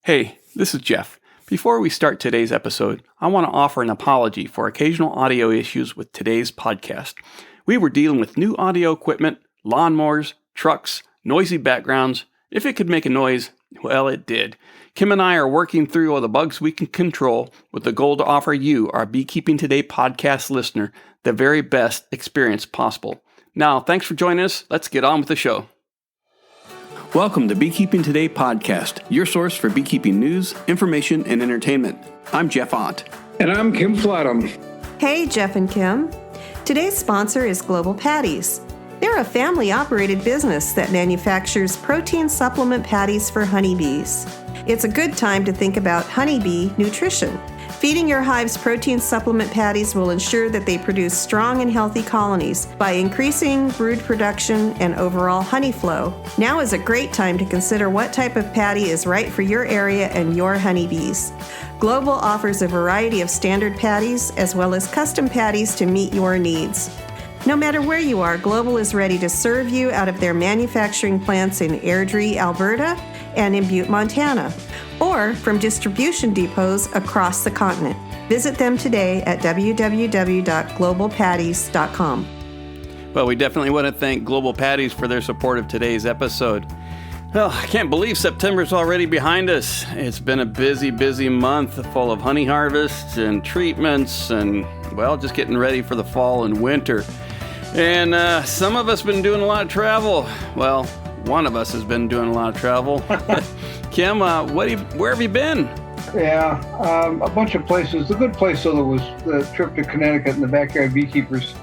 Hey, this is Jeff. Before we start today's episode, I want to offer an apology for occasional audio issues with today's podcast. We were dealing with new audio equipment, lawnmowers, trucks, noisy backgrounds. If it could make a noise, well, it did. Kim and I are working through all the bugs we can control with the goal to offer you, our Beekeeping Today podcast listener, the very best experience possible. Now, thanks for joining us. Let's get on with the show. Welcome to Beekeeping Today podcast, your source for beekeeping news, information, and entertainment. I'm Jeff Ott. And I'm Kim Flatham. Hey, Jeff and Kim. Today's sponsor is Global Patties. They're a family-operated business that manufactures protein supplement patties for honeybees. It's a good time to think about honeybee nutrition. Feeding your hive's protein supplement patties will ensure that they produce strong and healthy colonies by increasing brood production and overall honey flow. Now is a great time to consider what type of patty is right for your area and your honeybees. Global offers a variety of standard patties as well as custom patties to meet your needs. No matter where you are, Global is ready to serve you out of their manufacturing plants in Airdrie, Alberta, and in Butte, Montana, or from distribution depots across the continent. Visit them today at www.globalpatties.com. Well, we definitely want to thank Global Patties for their support of today's episode. Well, I can't believe September's already behind us. It's been a busy month full of honey harvests and treatments and, well, just getting ready for the fall and winter. And some of us been doing a lot of travel. Well, one of us has been doing a lot of travel. Kim, where have you been? Yeah, a bunch of places. The good place, though, was the trip to Connecticut and the Backyard Beekeepers.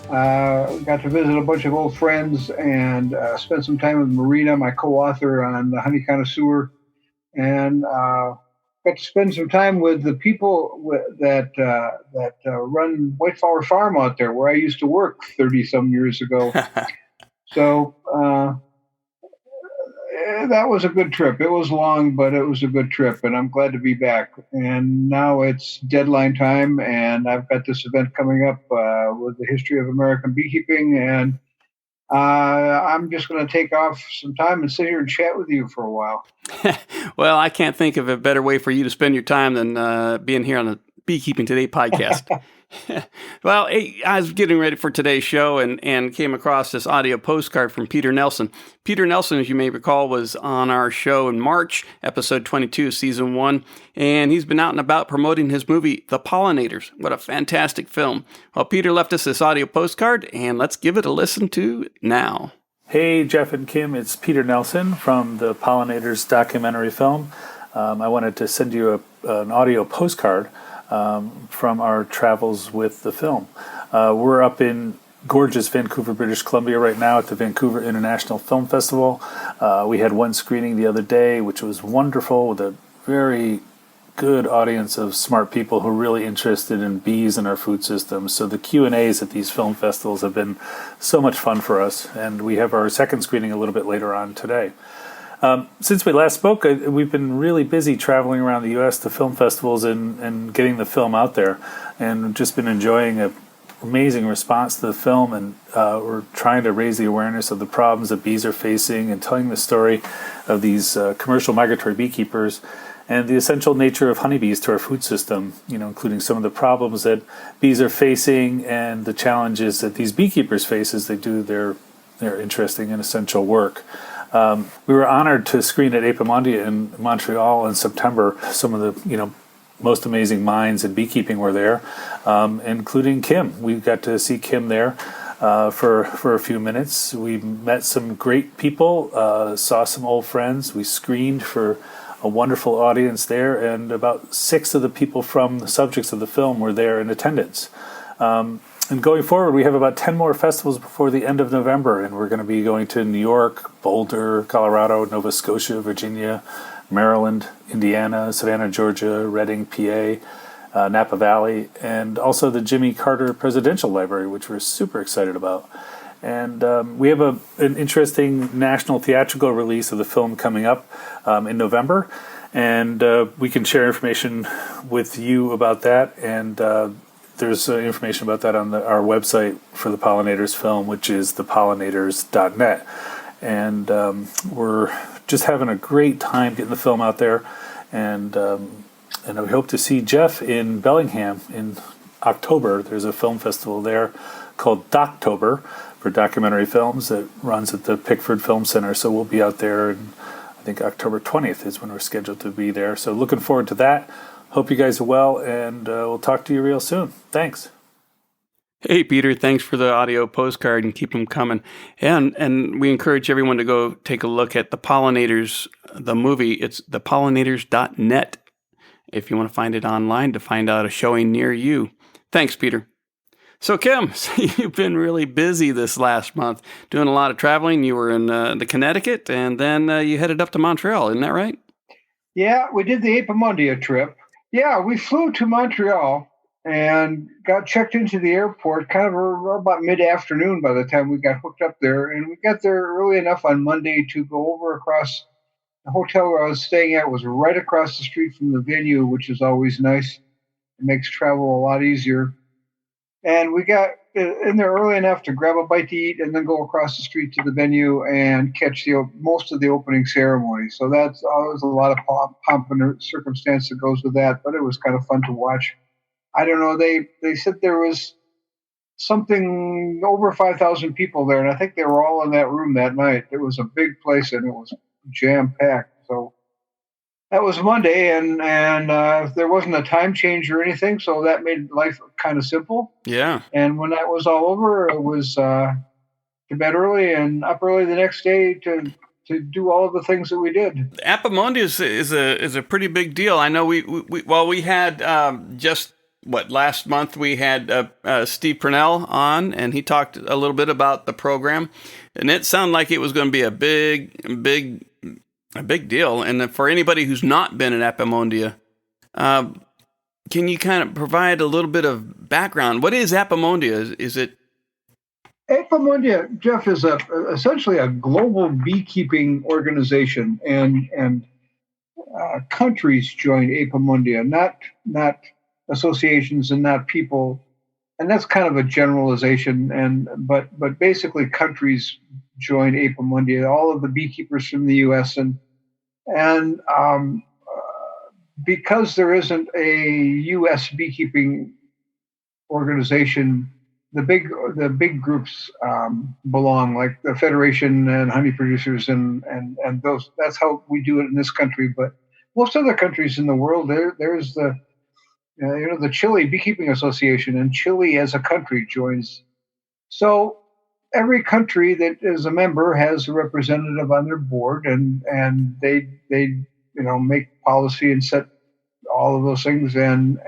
Got to visit a bunch of old friends and spent some time with Marina, my co-author on The Honey Connoisseur, and got to spend some time with the people that run White Flower Farm out there, where I used to work 30-some years ago. So that was a good trip. It was long, but it was a good trip, and I'm glad to be back. And now it's deadline time, and I've got this event coming up with the history of American beekeeping, and I'm just going to take off some time and sit here and chat with you for a while. Well, I can't think of a better way for you to spend your time than being here on the Beekeeping Today podcast. Well, I was getting ready for today's show and came across this audio postcard from Peter Nelson. Peter Nelson, as you may recall, was on our show in March, episode 22, season 1, and he's been out and about promoting his movie, The Pollinators. What a fantastic film. Well, Peter left us this audio postcard, and let's give it a listen to now. Hey, Jeff and Kim, it's Peter Nelson from The Pollinators documentary film. I wanted to send you an audio postcard from our travels with the film. We're up in gorgeous Vancouver, British Columbia right now at the Vancouver International Film Festival. We had one screening the other day, which was wonderful, with a very good audience of smart people who are really interested in bees and our food system. So the Q&As at these film festivals have been so much fun for us, and we have our second screening a little bit later on today. Since we last spoke, we've been really busy traveling around the U.S. to film festivals and getting the film out there, and just been enjoying an amazing response to the film, and we're trying to raise the awareness of the problems that bees are facing and telling the story of these commercial migratory beekeepers and the essential nature of honeybees to our food system, including some of the problems that bees are facing and the challenges that these beekeepers face as they do their interesting and essential work. We were honored to screen at Apimondia in Montreal in September. Some of the most amazing minds in beekeeping were there, including Kim. We got to see Kim there for a few minutes. We met some great people, saw some old friends. We screened for a wonderful audience there, and about 6 of the people from the subjects of the film were there in attendance. And going forward, we have about 10 more festivals before the end of November, and we're going to be going to New York, Boulder, Colorado, Nova Scotia, Virginia, Maryland, Indiana, Savannah, Georgia, Reading, PA, Napa Valley, and also the Jimmy Carter Presidential Library, which we're super excited about. And we have an interesting national theatrical release of the film coming up in November, and we can share information with you about that, and there's information about that on our website for the Pollinators film, which is thepollinators.net. And we're just having a great time getting the film out there. And we hope to see Jeff in Bellingham in October. There's a film festival there called Doctober for documentary films that runs at the Pickford Film Center. So we'll be out there, and I think October 20th is when we're scheduled to be there. So looking forward to that. Hope you guys are well, and we'll talk to you real soon. Thanks. Hey, Peter, thanks for the audio postcard, and keep them coming. And we encourage everyone to go take a look at The Pollinators, the movie. It's thepollinators.net if you want to find it online to find out a showing near you. Thanks, Peter. So, Kim, you've been really busy this last month, doing a lot of traveling. You were in the Connecticut, and then you headed up to Montreal. Isn't that right? Yeah, we did the Apimondia trip. Yeah, we flew to Montreal and got checked into the airport kind of about mid-afternoon by the time we got hooked up there. And we got there early enough on Monday to go over across. The hotel where I was staying at was right across the street from the venue, which is always nice. It makes travel a lot easier. And we got in there early enough to grab a bite to eat and then go across the street to the venue and catch most of the opening ceremony. So that's always a lot of pomp and circumstance that goes with that, but it was kind of fun to watch. I don't know. They said there was something over 5,000 people there, and I think they were all in that room that night. It was a big place, and it was jam-packed. So that was Monday, and there wasn't a time change or anything, so that made life kind of simple. Yeah. And when that was all over, it was to bed early and up early the next day to do all of the things that we did. Apimondia is a pretty big deal. I know we had just last month we had Steve Purnell on, and he talked a little bit about the program, and it sounded like it was going to be a big deal. And for anybody who's not been at Apimondia, can you kind of provide a little bit of background? What is Apimondia? Is it? Apimondia, Jeff, is essentially a global beekeeping organization, and countries join Apimondia, not associations and not people. And that's kind of a generalization. But basically, countries join Apimondia. All of the beekeepers from the U.S. and because there isn't a U.S. beekeeping organization, the big groups belong, like the Federation and honey producers and those. That's how we do it in this country. But most other countries in the world, there's the the Chile Beekeeping Association, and Chile as a country joins. So every country that is a member has a representative on their board, and they make policy and set all of those things and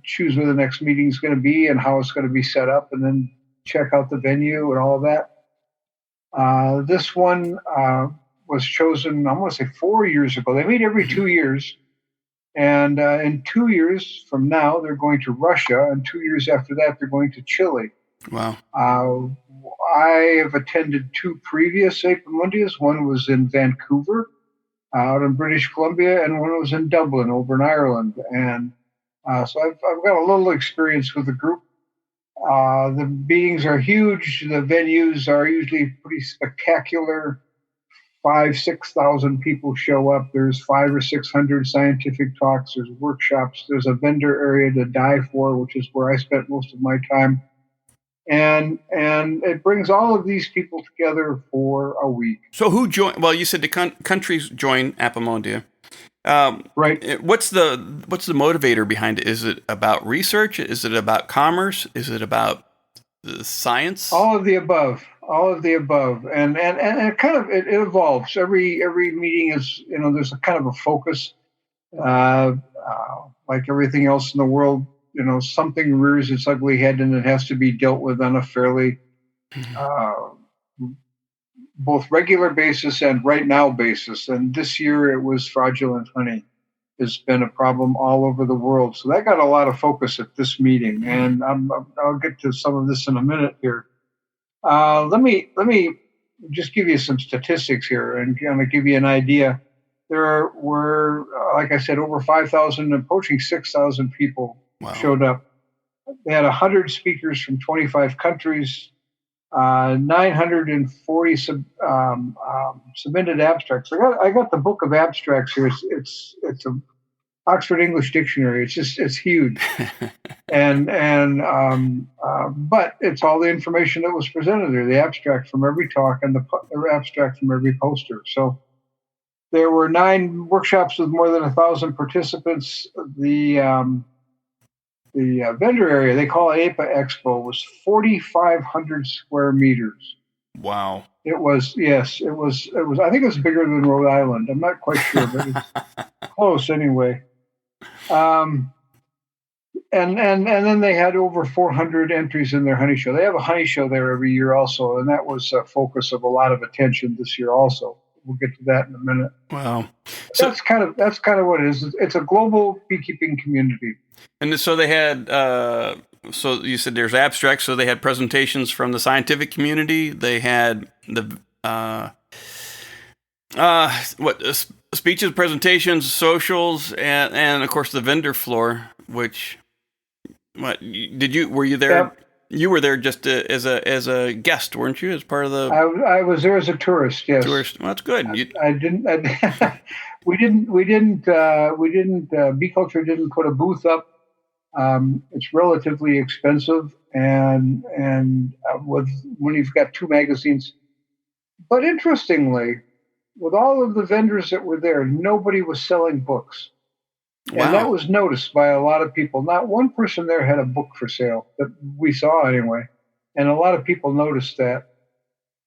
choose where the next meeting is going to be and how it's going to be set up, and then check out the venue and all of that. This one was chosen, I want to say 4 years ago. They meet every 2 years. And in 2 years from now, they're going to Russia, and 2 years after that, they're going to Chile. Wow. I have attended two previous Apimondias. One was in Vancouver, out in British Columbia, and one was in Dublin, over in Ireland. And so I've got a little experience with the group. The meetings are huge. The venues are usually pretty spectacular. 5,000-6,000 people show up. There's 500 or 600 scientific talks. There's workshops. There's a vendor area to die for, which is where I spent most of my time. And it brings all of these people together for a week. So who joined? Well, you said the countries join Apimondia. Right. What's the motivator behind it? Is it about research? Is it about commerce? Is it about science? All of the above. And it kind of it evolves. Every meeting is there's a kind of a focus. Like everything else in the world, something rears its ugly head and it has to be dealt with on a fairly both regular basis and right now basis. And this year it was fraudulent honey. Has been a problem all over the world. So that got a lot of focus at this meeting. And I'll get to some of this in a minute here. Let me just give you some statistics here and kind of give you an idea. There were, like I said, over 5,000, approaching 6,000 people showed up. They had 100 speakers from 25 countries. 940 submitted abstracts. I got the book of abstracts here. It's a Oxford English Dictionary. It's huge, but it's all the information that was presented there. The abstract from every talk and the abstract from every poster. So there were 9 workshops with more than 1,000 participants. The vendor area, they call it APA Expo, was 4,500 square meters. Wow. It was, yes, it was. I think it was bigger than Rhode Island. I'm not quite sure, but it's close anyway. And then they had over 400 entries in their honey show. They have a honey show there every year also, and that was a focus of a lot of attention this year also. We'll get to that in a minute. Wow. So that's kind of what it is. It's a global beekeeping community. And so they had, so you said there's abstracts, so they had presentations from the scientific community. They had the, speeches, presentations, socials, and of course the vendor floor, which, were you there? Yep. You were there just as a guest, weren't you? As part of the. I was there as a tourist. Yes. Tourist. Well, that's good. I didn't. We didn't. Bee Culture didn't put a booth up. It's relatively expensive, and when you've got 2 magazines. But interestingly, with all of the vendors that were there, nobody was selling books. Wow. And that was noticed by a lot of people. Not one person there had a book for sale that we saw anyway. And a lot of people noticed that.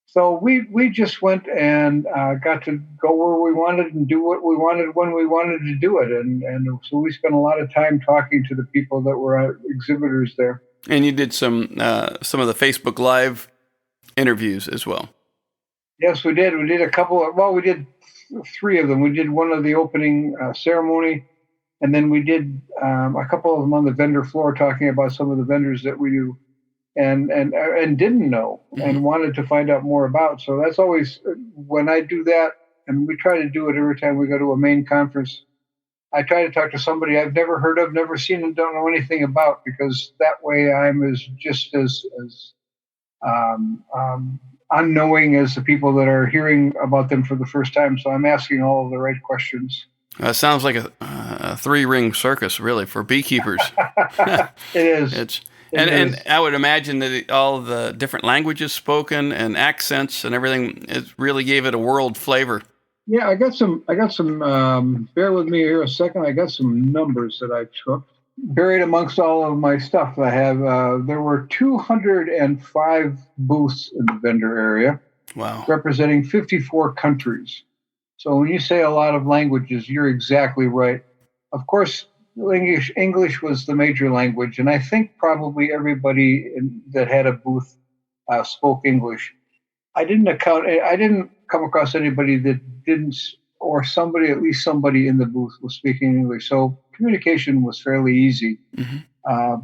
So we just went and got to go where we wanted and do what we wanted when we wanted to do it. And so we spent a lot of time talking to the people that were exhibitors there. And you did some of the Facebook Live interviews as well. Yes, we did. We did a couple of, we did 3 of them. We did one of the opening ceremony, and then we did a couple of them on the vendor floor talking about some of the vendors that we knew and didn't know and wanted to find out more about. So that's always, when I do that, and we try to do it every time we go to a main conference, I try to talk to somebody I've never heard of, never seen, and don't know anything about, because that way I'm as unknowing as the people that are hearing about them for the first time. So I'm asking all of the right questions. It sounds like a 3-ring circus, really, for beekeepers. It is. And I would imagine that all the different languages spoken and accents and everything, it really gave it a world flavor. Yeah, I got some. Bear with me here a second. I got some numbers that I took. Buried amongst all of my stuff, I have. There were 205 booths in the vendor area. Wow. Representing 54 countries. So when you say a lot of languages, you're exactly right. Of course, English was the major language, and I think probably everybody that had a booth spoke English. I didn't come across anybody that didn't, or at least somebody in the booth was speaking English. So communication was fairly easy,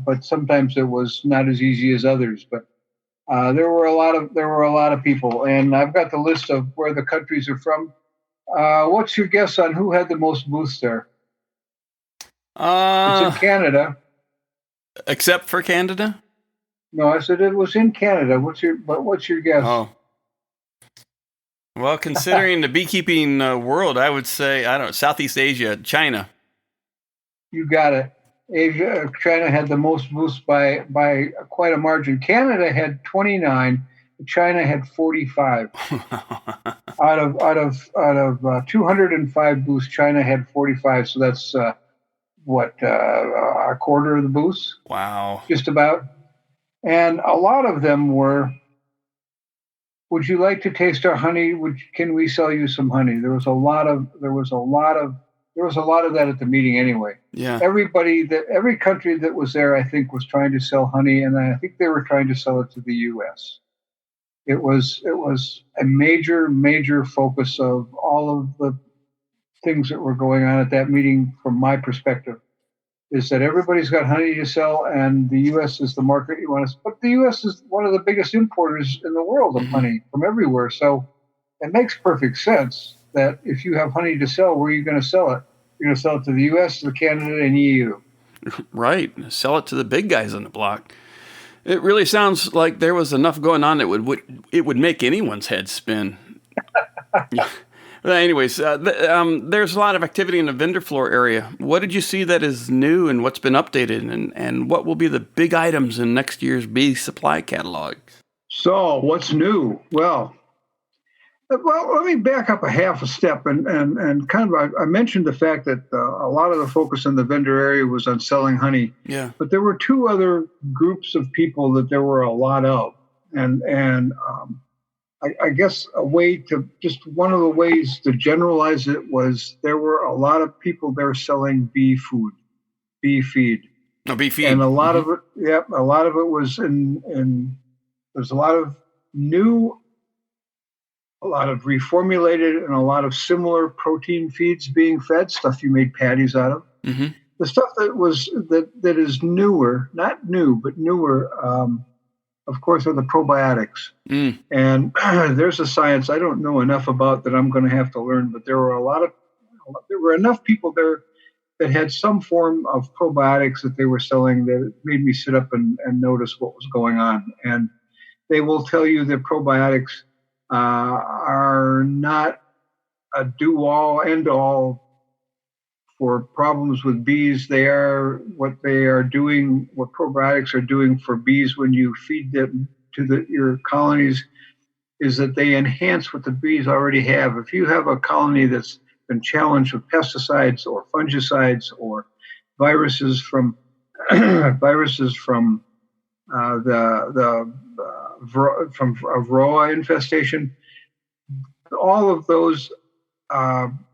but sometimes it was not as easy as others. But there were a lot of people, and I've got the list of where the countries are from. What's your guess on who had the most booths there? It's in Canada. Except for Canada? No, I said it was in Canada. What's your guess? Oh. Well, considering the beekeeping world, I would say, I don't know, Southeast Asia, China. You got it. China had the most booths by quite a margin. Canada had 29. China had 45. out of 205 booths, China had 45. So that's a quarter of the booths. Wow. Just about. And a lot of them were, would you like to taste our honey? Can we sell you some honey? There was a lot of that at the meeting anyway. Yeah. Every country that was there, I think, was trying to sell honey, and I think they were trying to sell it to the U.S. It was a major focus of all of the things that were going on at that meeting, from my perspective, is that everybody's got honey to sell, and the U.S. is the market you want to. But the U.S. is one of the biggest importers in the world of honey from everywhere, so it makes perfect sense that if you have honey to sell, where are you going to sell it? You're going to sell it to the U.S., to Canada, and EU. Right. Sell it to the big guys on the block. It really sounds like there was enough going on that it would make anyone's head spin. Yeah. Well, anyways, there's a lot of activity in the vendor floor area. What did you see that is new and what's been updated, and what will be the big items in next year's bee supply catalog? So, what's new? Well, let me back up a half a step and kind of I mentioned the fact that a lot of the focus in the vendor area was on selling honey. Yeah. But there were two other groups of people that there were a lot of, and I guess one of the ways to generalize it was there were a lot of people there selling bee food, bee feed. No, bee feed. And a lot of it, a lot of it was there's a lot of new, a lot of reformulated, and a lot of similar protein feeds being fed, stuff you made patties out of. Mm-hmm. The stuff that is newer, not new, but newer, of course, are the probiotics. Mm. And there's a science I don't know enough about that I'm going to have to learn, but there were enough people there that had some form of probiotics that they were selling that made me sit up and notice what was going on. And they will tell you that probiotics are not a do-all, end-all for problems with bees. They are what probiotics are doing for bees when you feed them to your colonies is that they enhance what the bees already have. If you have a colony that's been challenged with pesticides or fungicides or viruses from from Varroa infestation, all of those.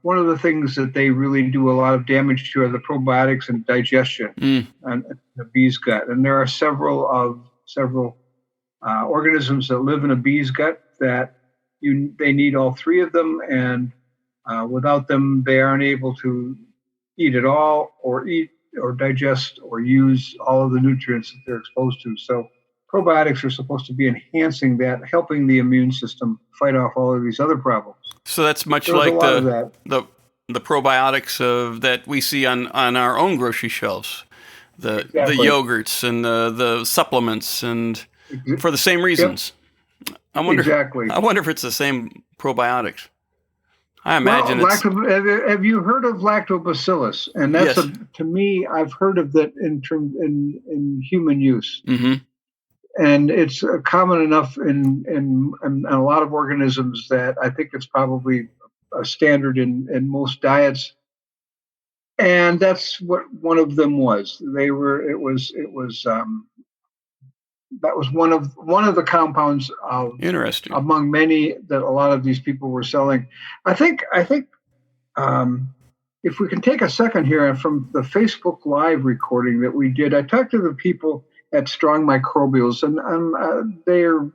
One of the things that they really do a lot of damage to are the probiotics and digestion and the bee's gut. And there are several organisms that live in a bee's gut that they need all three of them, and without them, they aren't able to eat at all, or eat or digest or use all of the nutrients that they're exposed to. So probiotics are supposed to be enhancing that, helping the immune system fight off all of these other problems. So that's much like the probiotics that we see on our own grocery shelves, the yogurts and the supplements, and for the same reasons. Yep. I wonder if it's the same probiotics. I imagine have you heard of lactobacillus? And that's to me, I've heard of that in human use. Mm-hmm. And it's common enough in a lot of organisms that I think it's probably a standard in most diets. And that's what one of them was. That was one of the compounds interesting among many that a lot of these people were selling. I think if we can take a second here, and from the Facebook Live recording that we did, I talked to the people at Strong Microbials, and they're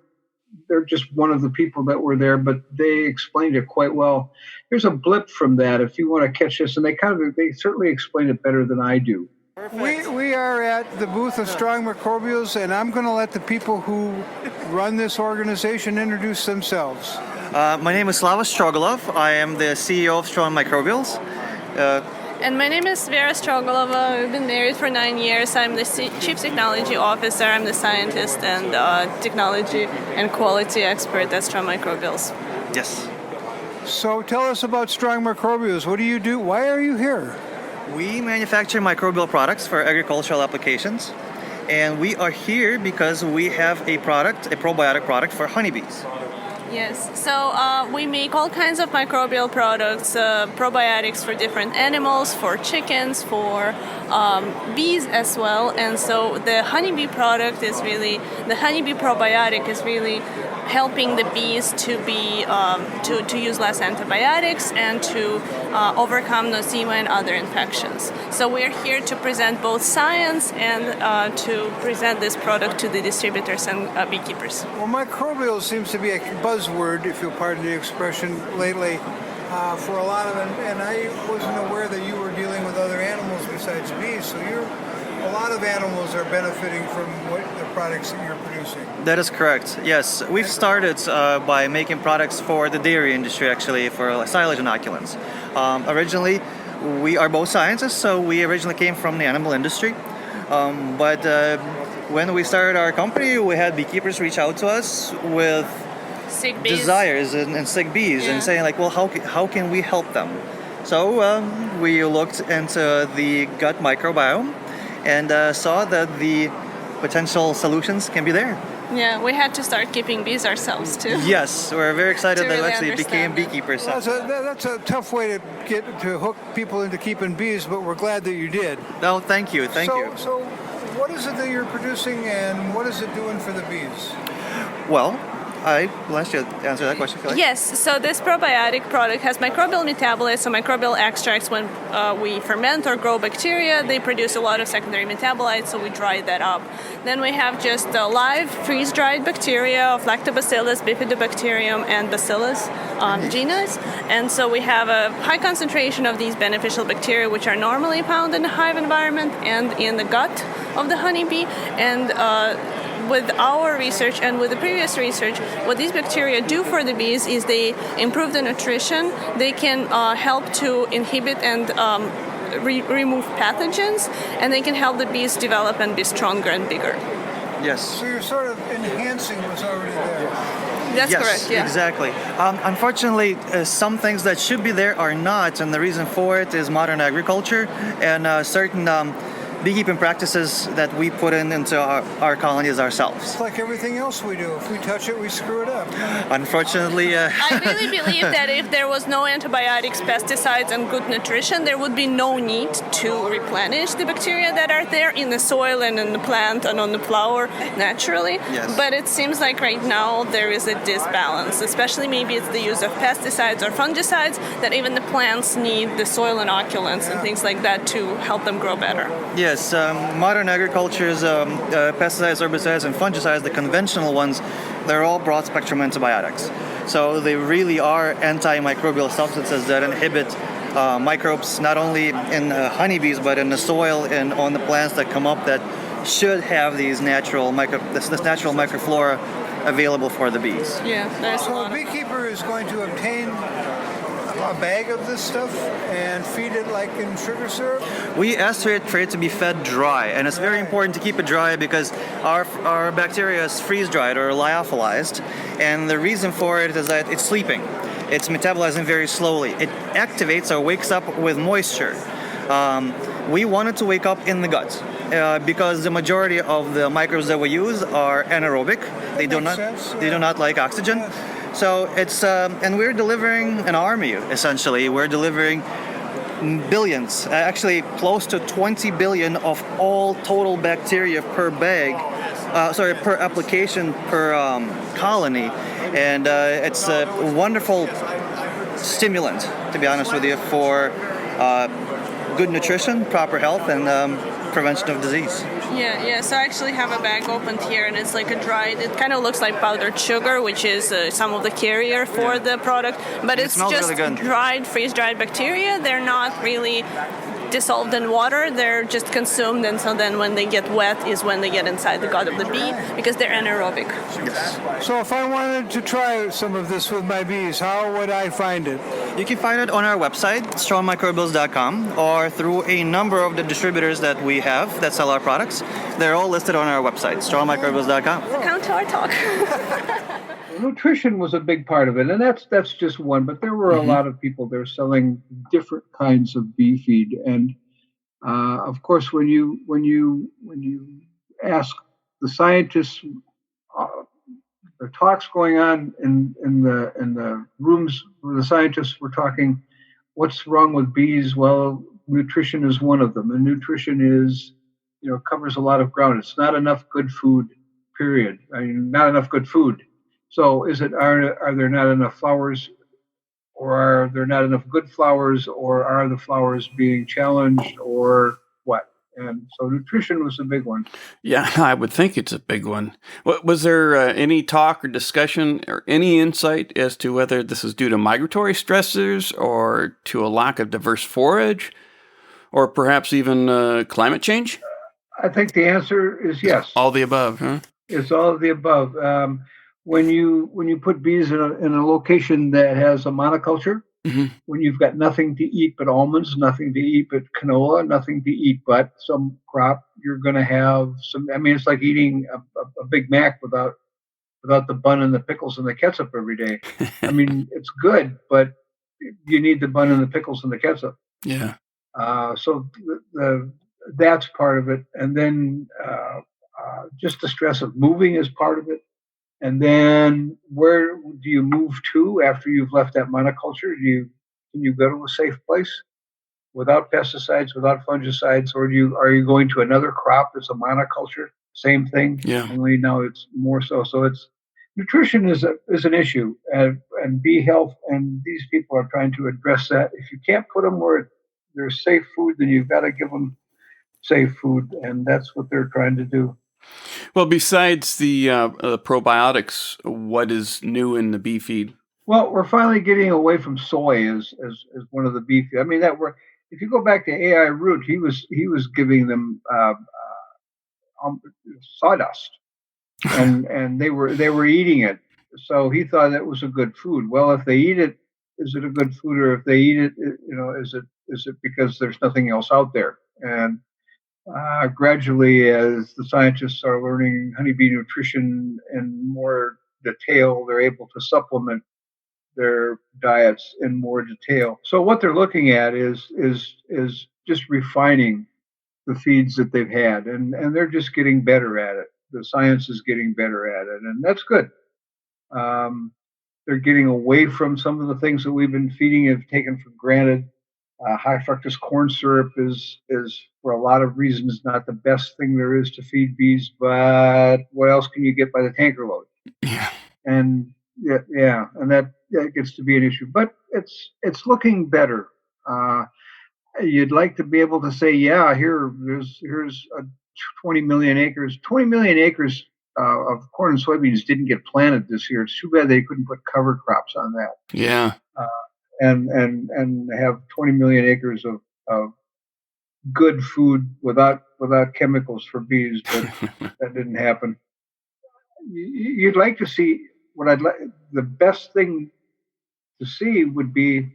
just one of the people that were there, but they explained it quite well. Here's a blip from that if you want to catch this, and they certainly explain it better than I do. We are at the booth of Strong Microbials, and I'm going to let the people who run this organization introduce themselves. My name is Slava Strogolov. I am the CEO of Strong Microbials. And my name is Vera Strogolova. We've been married for 9 years. I'm the Chief Technology Officer. I'm the scientist and technology and quality expert at Strong Microbials. Yes. So tell us about Strong Microbials. What do you do? Why are you here? We manufacture microbial products for agricultural applications. And we are here because we have a probiotic product for honeybees. Yes, so we make all kinds of microbial products, probiotics for different animals, for chickens, for bees as well. And so the honeybee probiotic is really helping the bees to be to use less antibiotics and to overcome nosema and other infections. So we're here to present both science and to present this product to the distributors and beekeepers. Well, microbial seems to be a buzzword, if you'll pardon the expression, lately for a lot of them. And I wasn't aware that you were dealing with other animals besides bees. So a lot of animals are benefiting from the products that you're producing. That is correct. Yes, we've started by making products for the dairy industry, actually, for silage inoculants. Originally, we are both scientists, so we originally came from the animal industry. But when we started our company, we had beekeepers reach out to us with Sick bees. desires and sick bees Yeah. and saying like, well, how can we help them? So we looked into the gut microbiome and saw that the potential solutions can be there. Yeah, we had to start keeping bees ourselves too. Yes, we're very excited To that we really actually became understand it. beekeepers. Well, that's a tough way to hook people into keeping bees, but we're glad that you did. No, thank you, thank you. So, what is it that you're producing, and what is it doing for the bees? Well, will ask you to answer that question, Kelly. Yes, so this probiotic product has microbial metabolites, so microbial extracts. When we ferment or grow bacteria, they produce a lot of secondary metabolites, so we dry that up. Then we have just live freeze-dried bacteria of Lactobacillus, Bifidobacterium, and Bacillus genus. And so we have a high concentration of these beneficial bacteria, which are normally found in the hive environment and in the gut of the honeybee. And with our research and with the previous research, what these bacteria do for the bees is they improve the nutrition. They can help to inhibit and remove pathogens, and they can help the bees develop and be stronger and bigger. Yes. So you're sort of enhancing what's already there. That's Yes, correct, yeah. exactly. Unfortunately, some things that should be there are not, and the reason for it is modern agriculture and certain beekeeping practices that we put into our colonies ourselves. It's like everything else we do. If we touch it, we screw it up. Unfortunately, I really believe that if there was no antibiotics, pesticides, and good nutrition, there would be no need to replenish the bacteria that are there in the soil and in the plant and on the flower naturally. Yes. But it seems like right now there is a disbalance, especially maybe it's the use of pesticides or fungicides, that even the plants need the soil inoculants and things like that to help them grow better. yes, modern agriculture's pesticides, herbicides, and fungicides, the conventional ones, they're all broad-spectrum antibiotics. So they really are antimicrobial substances that inhibit microbes not only in honeybees but in the soil and on the plants that come up that should have these natural this natural microflora available for the bees. Yeah, there's a So lot a of... beekeeper is going to obtain a bag of this stuff and feed it like in sugar syrup? We asked for it to be fed dry, and it's very important to keep it dry because our bacteria is freeze-dried or lyophilized, and the reason for it is that it's sleeping. It's metabolizing very slowly. It activates or wakes up with moisture. We want it to wake up in the gut because the majority of the microbes that we use are anaerobic. They do not like oxygen. So it's and we're delivering an army essentially. We're delivering billions, actually close to 20 billion of all total bacteria per bag. Per application per colony, and it's a wonderful stimulant, to be honest with you, for good nutrition, proper health, and prevention of disease. Yeah, so I actually have a bag opened here, and it's like a dried, it kind of looks like powdered sugar, which is some of the carrier for the product, but it's smells just really good. freeze-dried bacteria. They're not really dissolved in water, they're just consumed, and so then when they get wet is when they get inside the gut of the bee, because they're anaerobic. So if I wanted to try some of this with my bees, how would I find it? You can find it on our website, strongmicrobials.com, or through a number of the distributors that we have that sell our products. They're all listed on our website, strongmicrobials.com. Count to our talk. Nutrition was a big part of it, and that's just one. But there were a lot of people there selling different kinds of bee feed, and of course, when you ask the scientists, the talks going on in the rooms where the scientists were talking, what's wrong with bees? Well, nutrition is one of them, and nutrition is covers a lot of ground. It's not enough good food. Period. I mean, not enough good food. So are there not enough flowers, or are there not enough good flowers, or are the flowers being challenged, or what? And so nutrition was a big one. Yeah, I would think it's a big one. Was there any talk or discussion or any insight as to whether this is due to migratory stressors or to a lack of diverse forage, or perhaps even climate change? I think the answer is yes. All the above, huh? It's all of the above. When you put bees in a location that has a monoculture, when you've got nothing to eat but almonds, nothing to eat but canola, nothing to eat but some crop, you're going to have some. I mean, it's like eating a Big Mac without the bun and the pickles and the ketchup every day. I mean, it's good, but you need the bun and the pickles and the ketchup. Yeah. So that's part of it, and then just the stress of moving is part of it. And then where do you move to after you've left that monoculture? Can you go to a safe place without pesticides, without fungicides, or are you going to another crop that's a monoculture? Same thing, Yeah. only now it's more so. So it's nutrition is an issue, and bee health, and these people are trying to address that. If you can't put them where there's safe food, then you've got to give them safe food, and that's what they're trying to do. Well, besides the probiotics, what is new in the bee feed? Well, we're finally getting away from soy as one of the bee feed. I mean, if you go back to AI Root, he was giving them sawdust, and they were eating it. So he thought that was a good food. Well, if they eat it, is it a good food, or if they eat it, is it because there's nothing else out there? And gradually, as the scientists are learning honeybee nutrition in more detail, they're able to supplement their diets in more detail. So what they're looking at is just refining the feeds that they've had, and they're just getting better at it. The science is getting better at it, and that's good. They're getting away from some of the things that we've been feeding and have taken for granted. High fructose corn syrup is for a lot of reasons not the best thing there is to feed bees, but what else can you get by the tanker load? Yeah. And and that gets to be an issue. But it's looking better. You'd like to be able to say, yeah, here's 20 million acres. 20 million acres of corn and soybeans didn't get planted this year. It's too bad they couldn't put cover crops on that. Yeah. And have 20 million acres of good food without chemicals for bees, but that didn't happen. You'd like to see the best thing to see would be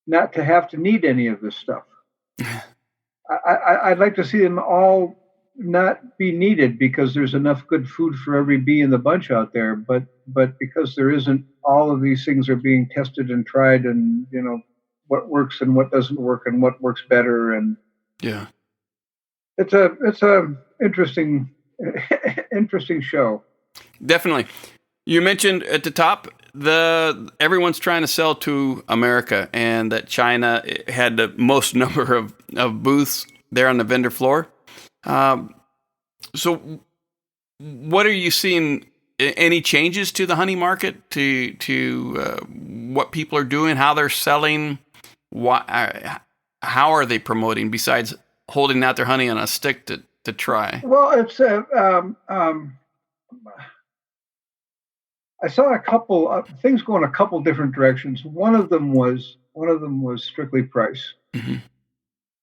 not to have to need any of this stuff. I'd like to see them all not be needed because there's enough good food for every bee in the bunch out there, but because there isn't, all of these things are being tested and tried, and what works and what doesn't work and what works better, and yeah, it's a interesting show. Definitely. You mentioned at the top everyone's trying to sell to America, and that China had the most number of booths there on the vendor floor. So what are you seeing? Any changes to the honey market, to what people are doing, how they're selling? How are they promoting besides holding out their honey on a stick to try? Well, it's I saw a couple things going a couple different directions. One of them was strictly price. Mm-hmm.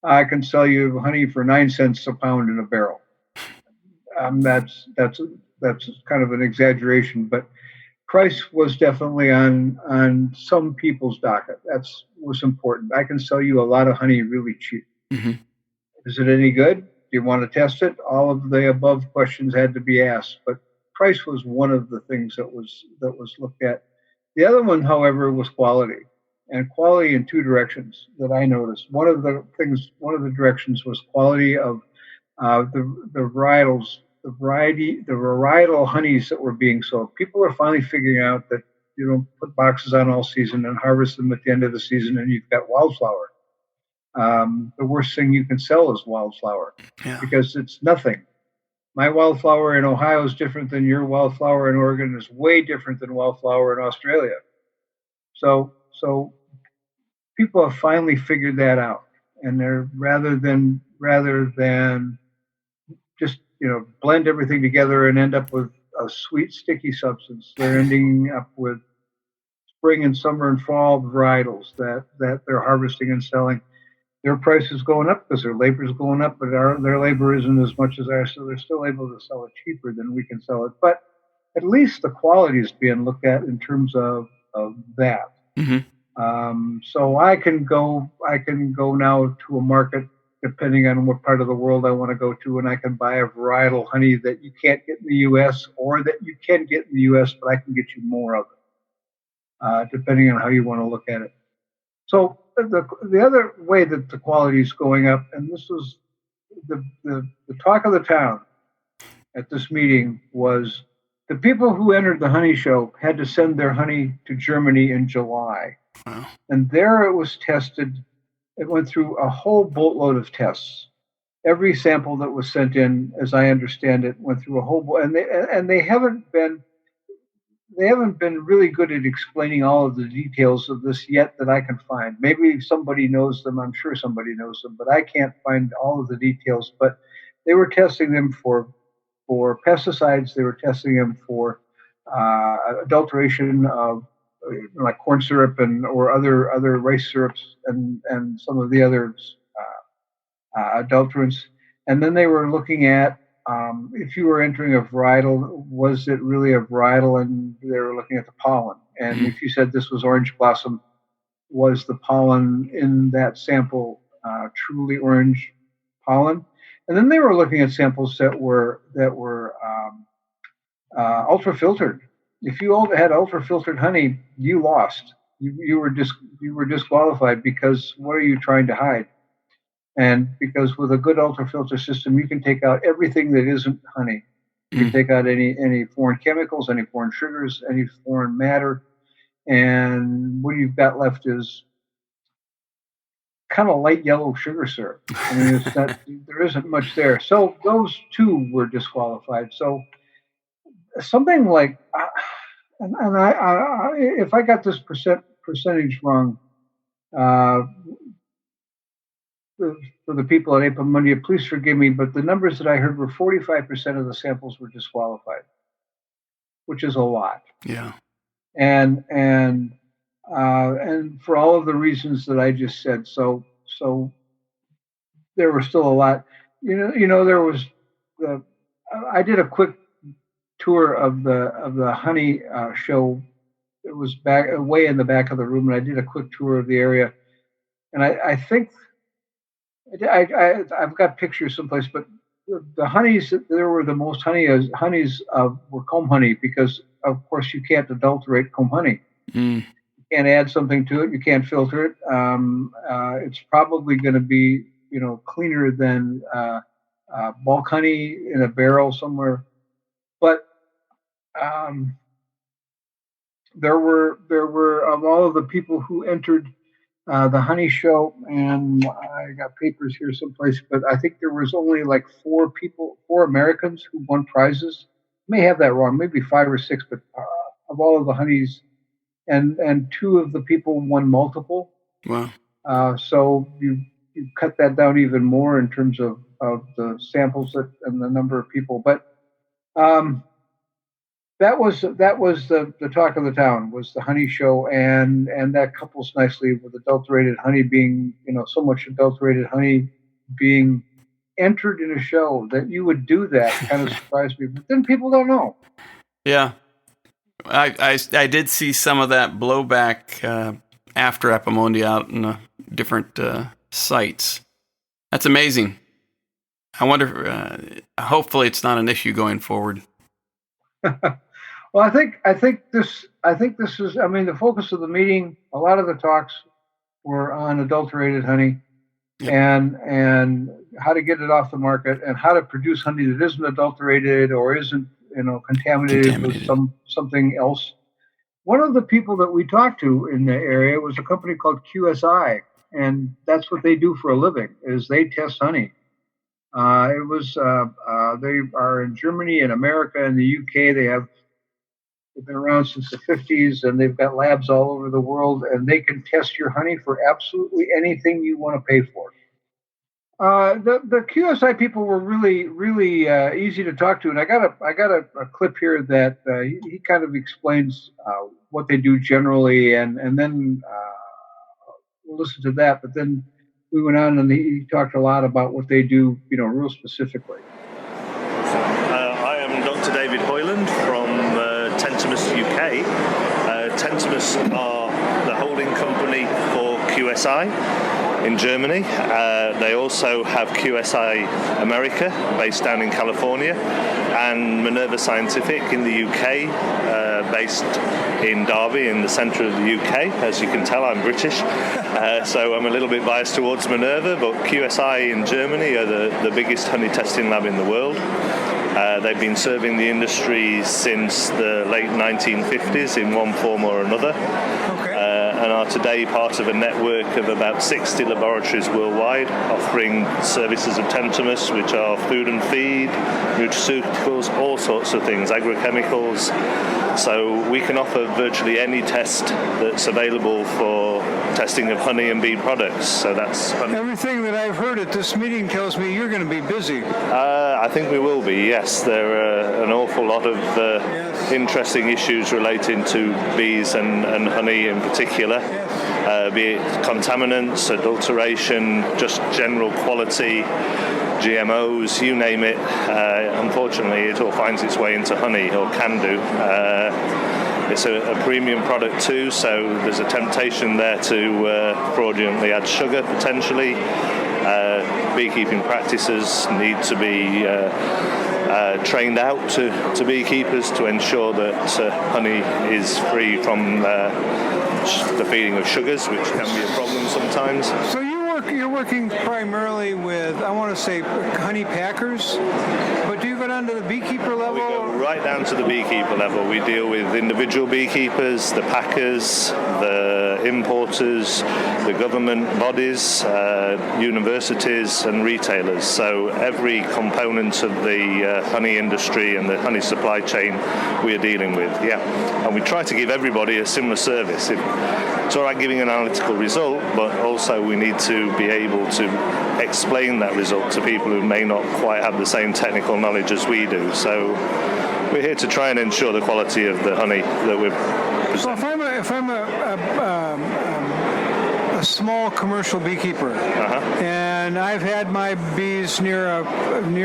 I can sell you honey for 9 cents a pound in a barrel. That's kind of an exaggeration, but price was definitely on some people's docket. That was important. I can sell you a lot of honey really cheap. Mm-hmm. Is it any good? Do you want to test it? All of the above questions had to be asked, but price was one of the things that was looked at. The other one, however, was quality, and quality in two directions that I noticed. One of the directions was quality of the varietals, the varietal honeys that were being sold. People are finally figuring out that you don't put boxes on all season and harvest them at the end of the season, and you've got wildflower. The worst thing you can sell is wildflower, because it's nothing. My wildflower in Ohio is different than your wildflower in Oregon, is way different than wildflower in Australia. So people have finally figured that out, and they're rather than just blend everything together and end up with a sweet sticky substance, they're ending up with spring and summer and fall varietals that they're harvesting and selling. Their price is going up because their labor is going up, but their labor isn't as much as ours, so they're still able to sell it cheaper than we can sell it. But at least the quality is being looked at in terms of that. Mm-hmm. So I can go now to a market depending on what part of the world I want to go to, and I can buy a varietal honey that you can't get in the U.S. or that you can get in the U.S., but I can get you more of it, depending on how you want to look at it. So the other way that the quality is going up, and this was the talk of the town at this meeting, was the people who entered the honey show had to send their honey to Germany in July. Wow. And there it was tested. It went through a whole boatload of tests. Every sample that was sent in, as I understand it, went through a whole and they haven't been really good at explaining all of the details of this yet that I can find. Maybe somebody knows them. I'm sure somebody knows them, but I can't find all of the details. But they were testing them for pesticides. They were testing them for adulteration of like corn syrup or other rice syrups and some of the other adulterants. And then they were looking at if you were entering a varietal, was it really a varietal? And they were looking at the pollen. And if you said this was orange blossom, was the pollen in that sample truly orange pollen? And then they were looking at samples that were ultra filtered. If you had ultra filtered honey, you lost. You were disqualified, because what are you trying to hide? And because with a good ultra filter system, you can take out everything that isn't honey. You can take out any foreign chemicals, any foreign sugars, any foreign matter, and what you've got left is kind of light yellow sugar syrup. I mean, it's not, there isn't much there. So those two were disqualified. So something like, and I if I got this percentage wrong, for the people at Apimondia, please forgive me, but the numbers that I heard were 45% of the samples were disqualified, which is a lot. Yeah. And for all of the reasons that I just said. So there were still a lot. There was I did a quick tour of the honey show. It was way in the back of the room, and I did a quick tour of the area. And I think I've got pictures someplace, but the honeys that there were the most honeys were comb honey, because of course you can't adulterate comb honey. You can't add something to it. You can't filter it. It's probably going to be cleaner than bulk honey in a barrel somewhere. But there were of all of the people who entered the honey show, and I got papers here someplace, but I think there was only like 4 Americans who won prizes. May have that wrong, maybe 5 or 6, but of all of the honeys, and 2 of the people won multiple. Wow. So you cut that down even more in terms of the samples and the number of people. But that was the talk of the town, was the honey show, and that couples nicely with adulterated honey being, so much adulterated honey being entered in a show. That you would do that kind of surprised me. But then people don't know. Yeah. I did see some of that blowback after Apimondia out in different sites. That's amazing. I wonder, hopefully it's not an issue going forward. Well, I think this is. I mean, the focus of the meeting. A lot of the talks were on adulterated honey, yep. and how to get it off the market, and how to produce honey that isn't adulterated or isn't contaminated with something else. One of the people that we talked to in the area was a company called QSI, and that's what they do for a living, is they test honey. They are in Germany and America and the UK. They've been around since the 50s, and they've got labs all over the world, and they can test your honey for absolutely anything you want to pay for. The QSI people were really, really easy to talk to, and I got a clip here that he kind of explains what they do generally, and then we'll listen to that. But then we went on, and he talked a lot about what they do, real specifically. I am Dr. David Hoyland from Tentimus UK. Tentimus are the holding company for QSI in Germany. They also have QSI America, based down in California, and Minerva Scientific in the UK, based in Derby, in the centre of the UK. As you can tell, I'm British, so I'm a little bit biased towards Minerva, but QSI in Germany are the biggest honey testing lab in the world. They've been serving the industry since the late 1950s in one form or another. And are today part of a network of about 60 laboratories worldwide, offering services of Tentomus, which are food and feed, nutraceuticals, all sorts of things, agrochemicals. So we can offer virtually any test that's available for testing of honey and bee products. So that's everything that I've heard at this meeting tells me you're going to be busy. I think we will be, yes. There are an awful lot of interesting issues relating to bees and honey in particular, be it contaminants, adulteration, just general quality, GMOs, you name it. Unfortunately, it all finds its way into honey, or can do. It's a premium product too, so there's a temptation there to fraudulently add sugar potentially. Beekeeping practices need to be trained out to beekeepers to ensure that honey is free from the feeding of sugars, which can be a problem sometimes. So you're working primarily with, I want to say, honey packers, but do you go down to the beekeeper level? We go right down to the beekeeper level. We deal with individual beekeepers, the packers, the importers, the government bodies, universities and retailers. So every component of the honey industry and the honey supply chain we are dealing with, and we try to give everybody a similar service. It's all right giving an analytical result, but also we need to be able to explain that result to people who may not quite have the same technical knowledge as we do. So we're here to try and ensure the quality of the honey that we're presenting. So if I'm a small commercial beekeeper, and I've had my bees near an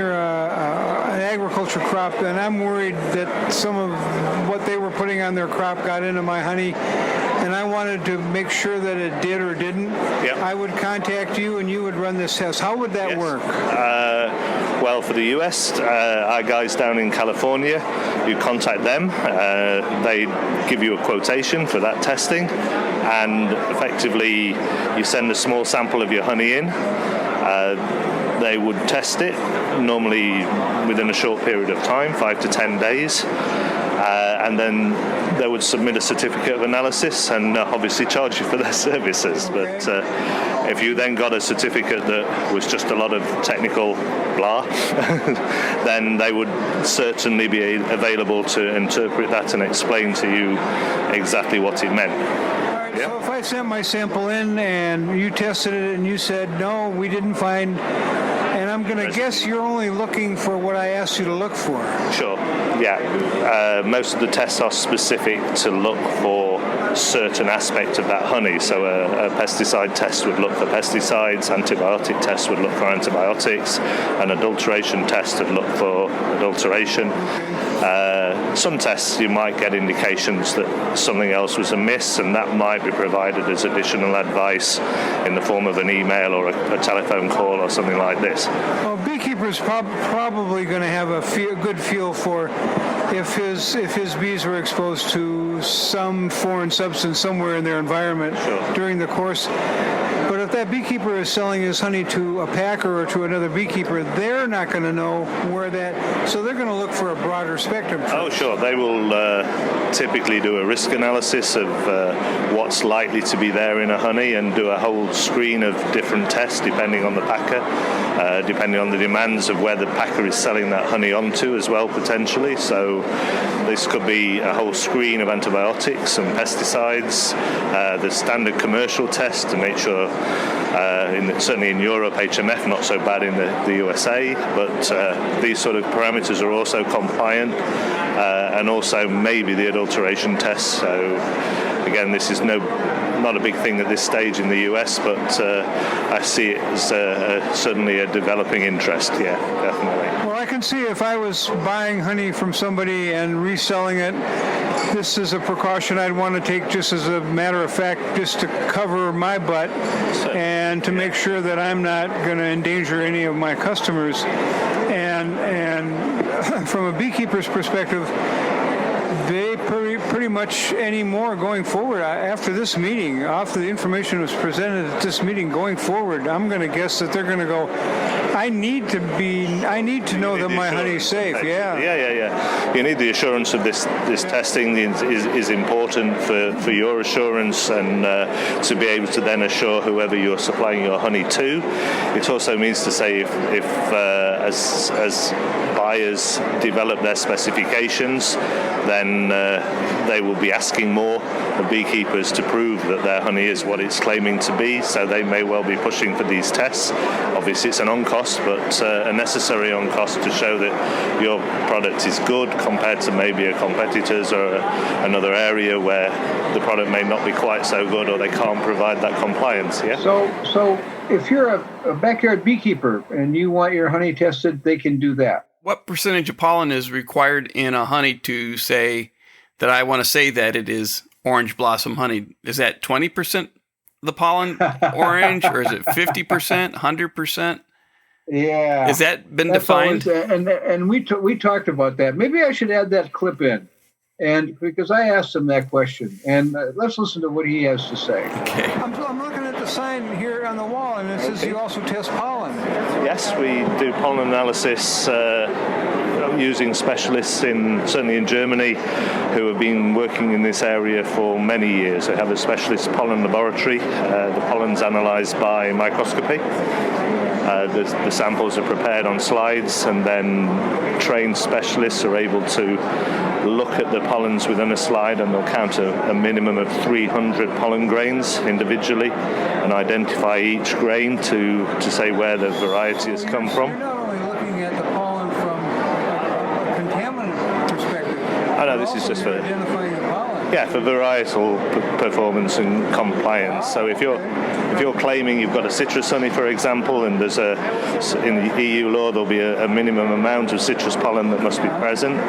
agriculture crop, and I'm worried that some of what they were putting on their crop got into my honey, and I wanted to make sure that it did or didn't, I would contact you and you would run this test. How would that work? Well, for the US, our guys down in California, you contact them, they give you a quotation for that testing, and effectively you send a small sample of your honey in. They would test it, normally within a short period of time, 5 to 10 days. And then they would submit a certificate of analysis and obviously charge you for their services. But if you then got a certificate that was just a lot of technical blah, then they would certainly be available to interpret that and explain to you exactly what it meant. So if I sent my sample in and you tested it and you said, no, we didn't find, and I'm going to guess you're only looking for what I asked you to look for. Sure, most of the tests are specific to look for certain aspect of that honey. So a pesticide test would look for pesticides, antibiotic test would look for antibiotics, an adulteration test would look for adulteration. Some tests you might get indications that something else was amiss, and that might be provided as additional advice in the form of an email or a telephone call or something like this. Well, beekeepers probably going to have a good feel for if his bees were exposed to some foreign substance somewhere in their environment during the course. But if that beekeeper is selling his honey to a packer or to another beekeeper, they're not going to know where that, so they're going to look for a broader spectrum. Oh, sure. They will typically do a risk analysis of what's likely to be there in a honey and do a whole screen of different tests depending on the packer, depending on the demands of where the packer is selling that honey onto as well, potentially. So this could be a whole screen of antibiotics and pesticides, the standard commercial test to make sure, certainly in Europe, HMF not so bad in the USA, but these sort of parameters are also compliant, and also maybe the adulteration test. So again, this is no not a big thing at this stage in the US, but I see it as certainly a developing interest. Yeah, definitely. Well, I can see if I was buying honey from somebody and reselling it, this is a precaution I'd want to take just as a matter of fact, just to cover my butt and to make sure that I'm not going to endanger any of my customers. And from a beekeeper's perspective, they pretty much anymore going forward after this meeting, after the information was presented at this meeting going forward, I'm going to guess that they're going to go, I need to know that my honey's safe. Yeah. You need the assurance of this testing is important for your assurance and to be able to then assure whoever you're supplying your honey to. It also means to say if as buyers develop their specifications, then they will be asking more of beekeepers to prove that their honey is what it's claiming to be, so they may well be pushing for these tests. Obviously it's an on-cost, but a necessary on-cost to show that your product is good compared to maybe a competitor's or another area where the product may not be quite so good or they can't provide that compliance. Yeah. So if you're a backyard beekeeper and you want your honey tested, they can do that. What percentage of pollen is required in a honey to say that I want to say that it is orange blossom honey? Is that 20% the pollen orange, or is it 50%, 100%? Yeah. Has that been defined? And we talked about that. Maybe I should add that clip in, and because I asked him that question, and let's listen to what he has to say. Okay. I'm looking at the sign here on the wall, and it says you also test pollen. Yes, we do pollen analysis using specialists certainly in Germany who have been working in this area for many years. They have a specialist pollen laboratory. The pollen's analysed by microscopy. The samples are prepared on slides, and then trained specialists are able to look at the pollens within a slide, and they'll count a minimum of 300 pollen grains individually and identify each grain to say where the variety has come from. You're not only looking at the pollen from a contaminant perspective. I know this is just for identifying the pollen. Yeah, for varietal performance and compliance. So if you're claiming you've got a citrus honey, for example, and there's in the EU law there'll be a minimum amount of citrus pollen that must be present,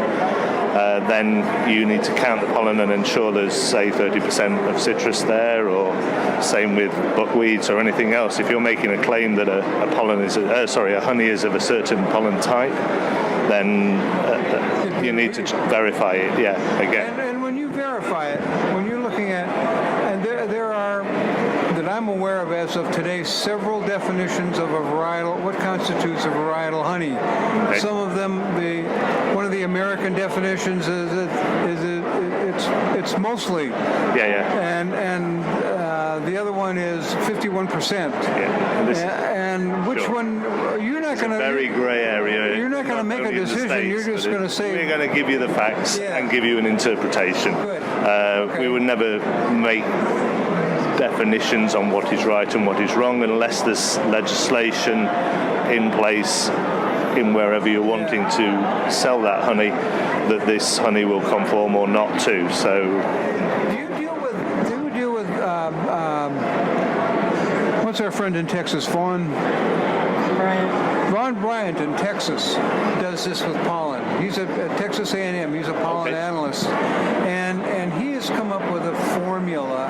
then you need to count the pollen and ensure there's, say, 30% of citrus there, or same with buckwheats or anything else. If you're making a claim that a honey is of a certain pollen type, then you need to verify it. Yeah, again. And when you verify it, when you're looking at, and there are, that I'm aware of as of today, several definitions of a varietal, what constitutes a varietal honey. Okay. Some of them, one of the American definitions is it's mostly. Yeah. And the other one is 51%. Yeah. And which one? You're not going to. Very grey area. You're not going to make a decision. States, you're just going to say. We're going to give you the facts and give you an interpretation. Good. Okay. We would never make definitions on what is right and what is wrong unless there's legislation in place in wherever you're wanting to sell that honey that this honey will conform or not to. So do you deal with what's our friend in Texas, Vaughn Bryant in Texas does this with pollen. He's at Texas A&M. He's a pollen analyst, and he has come up with a formula.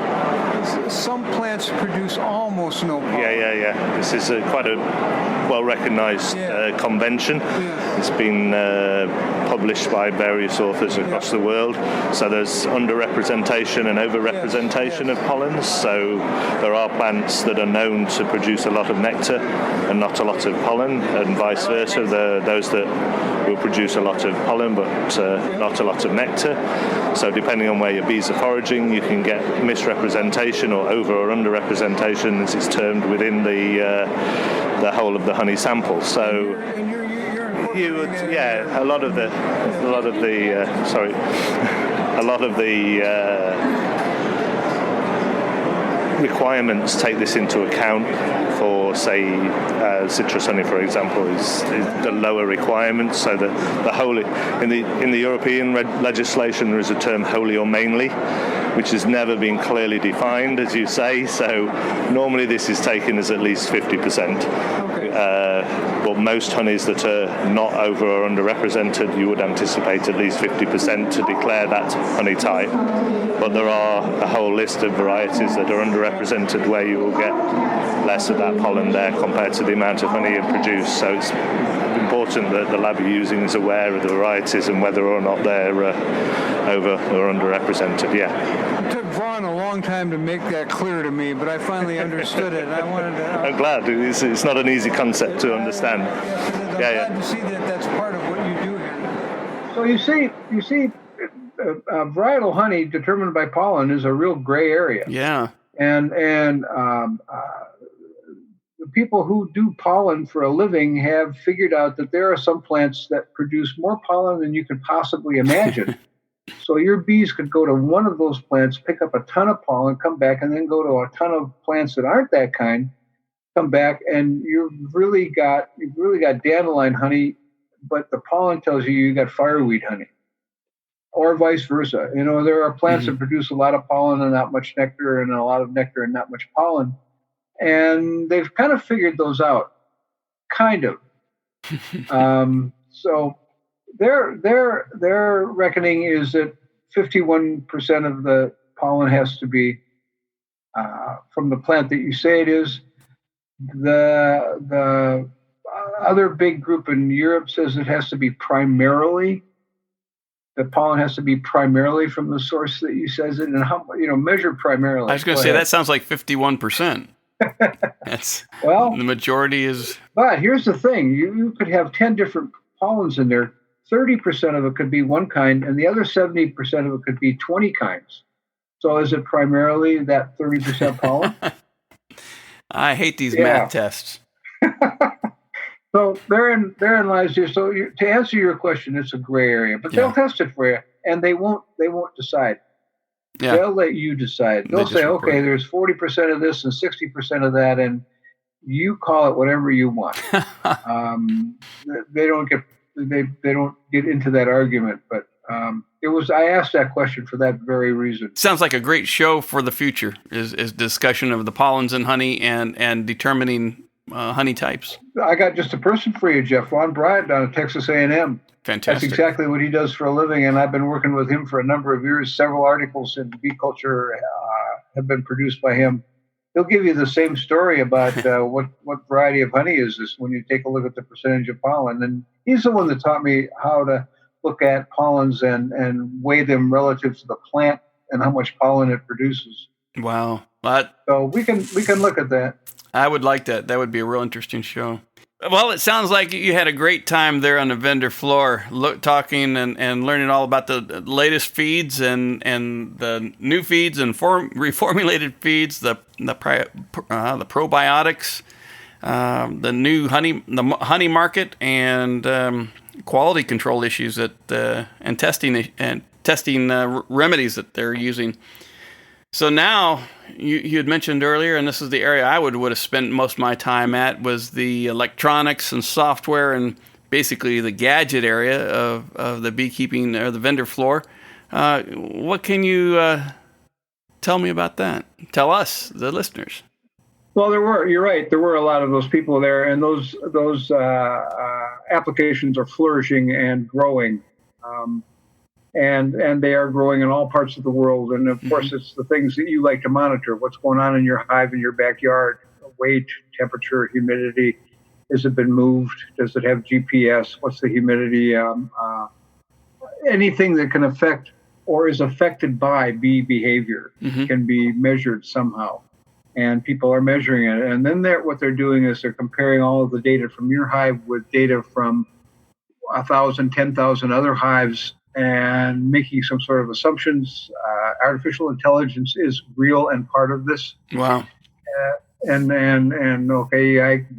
Some plants produce almost no pollen. Yeah. This is quite a well-recognized convention. Yeah. It's been published by various authors across the world. So there's underrepresentation and overrepresentation of pollens. So there are plants that are known to produce a lot of nectar and not a lot of pollen, and vice versa. There are those that will produce a lot of pollen but not a lot of nectar. So depending on where your bees are foraging, you can get misrepresentation or over or underrepresentation, as it's termed, within the whole of the honey sample. So you would, a lot of the requirements take this into account. For, say, citrus honey, for example, is the lower requirements. So the wholly in the European legislation there is a term wholly or mainly, which has never been clearly defined, as you say. So normally this is taken as at least 50%. But most honeys that are not over or underrepresented, you would anticipate at least 50% to declare that honey type. But there are a whole list of varieties that are underrepresented where you will get less of that pollen there compared to the amount of honey you produce. So it's important that the lab you're using is aware of the varieties and whether or not they're over or underrepresented. Yeah. It took Vaughn a long time to make that clear to me, but I finally understood it. I wanted to. I'm glad. It's not an easy concept to understand. I'm glad to see that that's part of what you do here. So you see, varietal honey determined by pollen is a real gray area. Yeah. And the people who do pollen for a living have figured out that there are some plants that produce more pollen than you could possibly imagine. So your bees could go to one of those plants, pick up a ton of pollen, come back, and then go to a ton of plants that aren't that kind, come back, and you've really got dandelion honey, but the pollen tells you got fireweed honey, or vice versa. You know, there are plants that produce a lot of pollen and not much nectar, and a lot of nectar and not much pollen, and they've kind of figured those out, kind of. So their reckoning is that 51% of the pollen has to be from the plant that you say it is. The other big group in Europe says it has to be the pollen has to be primarily from the source that you says it, and how measure primarily. I was going to say that sounds like 51%. That's well, the majority is. But here's the thing: you could have 10 different pollens in there. 30% of it could be one kind, and the other 70% of it could be 20 kinds. So is it primarily that 30% pollen? I hate these math tests. So therein lies here. So to answer your question, it's a gray area, but they'll test it for you, and they won't decide. Yeah. They'll let you decide. They'll say, okay, there's 40% of this and 60% of that, and you call it whatever you want. They don't get into that argument, but I asked that question for that very reason. Sounds like a great show for the future is discussion of the pollens in honey and determining honey types. I got just a person for you, Jeff. Ron Bryant down at Texas A&M. Fantastic. That's exactly what he does for a living, and I've been working with him for a number of years. Several articles in bee culture have been produced by him. He'll give you the same story about what variety of honey is this when you take a look at the percentage of pollen. And he's the one that taught me how to look at pollens and weigh them relative to the plant and how much pollen it produces. Wow. So we can look at that. I would like that. That would be a real interesting show. Well, it sounds like you had a great time there on the vendor floor, talking and learning all about the latest feeds and the new feeds and reformulated feeds, the probiotics, the new honey market, and quality control issues and testing remedies that they're using. So now, you had mentioned earlier, and this is the area I would have spent most of my time at, was the electronics and software and basically the gadget area of the beekeeping or the vendor floor. What can you tell me about that? Tell us, the listeners. Well, you're right. There were a lot of those people there, and those applications are flourishing and growing. And they are growing in all parts of the world. And of course, it's the things that you like to monitor. What's going on in your hive, in your backyard, weight, temperature, humidity. Has it been moved? Does it have GPS? What's the humidity? Anything that can affect or is affected by bee behavior can be measured somehow. And people are measuring it. And then what they're doing is they're comparing all of the data from your hive with data from 1,000, 10,000 other hives, and making some sort of assumptions. Artificial intelligence is real and part of this. Wow. The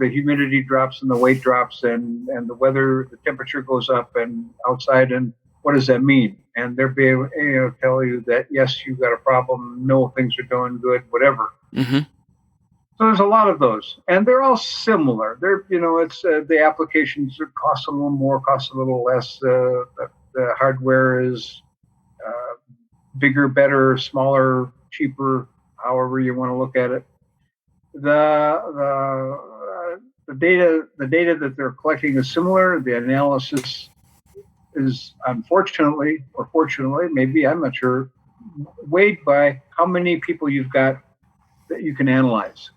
humidity drops and the weight drops and the weather, the temperature goes up and outside, and what does that mean? And they'll be able to tell you that, yes, you've got a problem, no, things are doing good, whatever. So there's a lot of those, and they're all similar. It's the applications cost a little more, cost a little less. The hardware is bigger, better, smaller, cheaper, however you want to look at it. The data that they're collecting is similar. The analysis is unfortunately, or fortunately, maybe, I'm not sure, weighed by how many people you've got that you can analyze.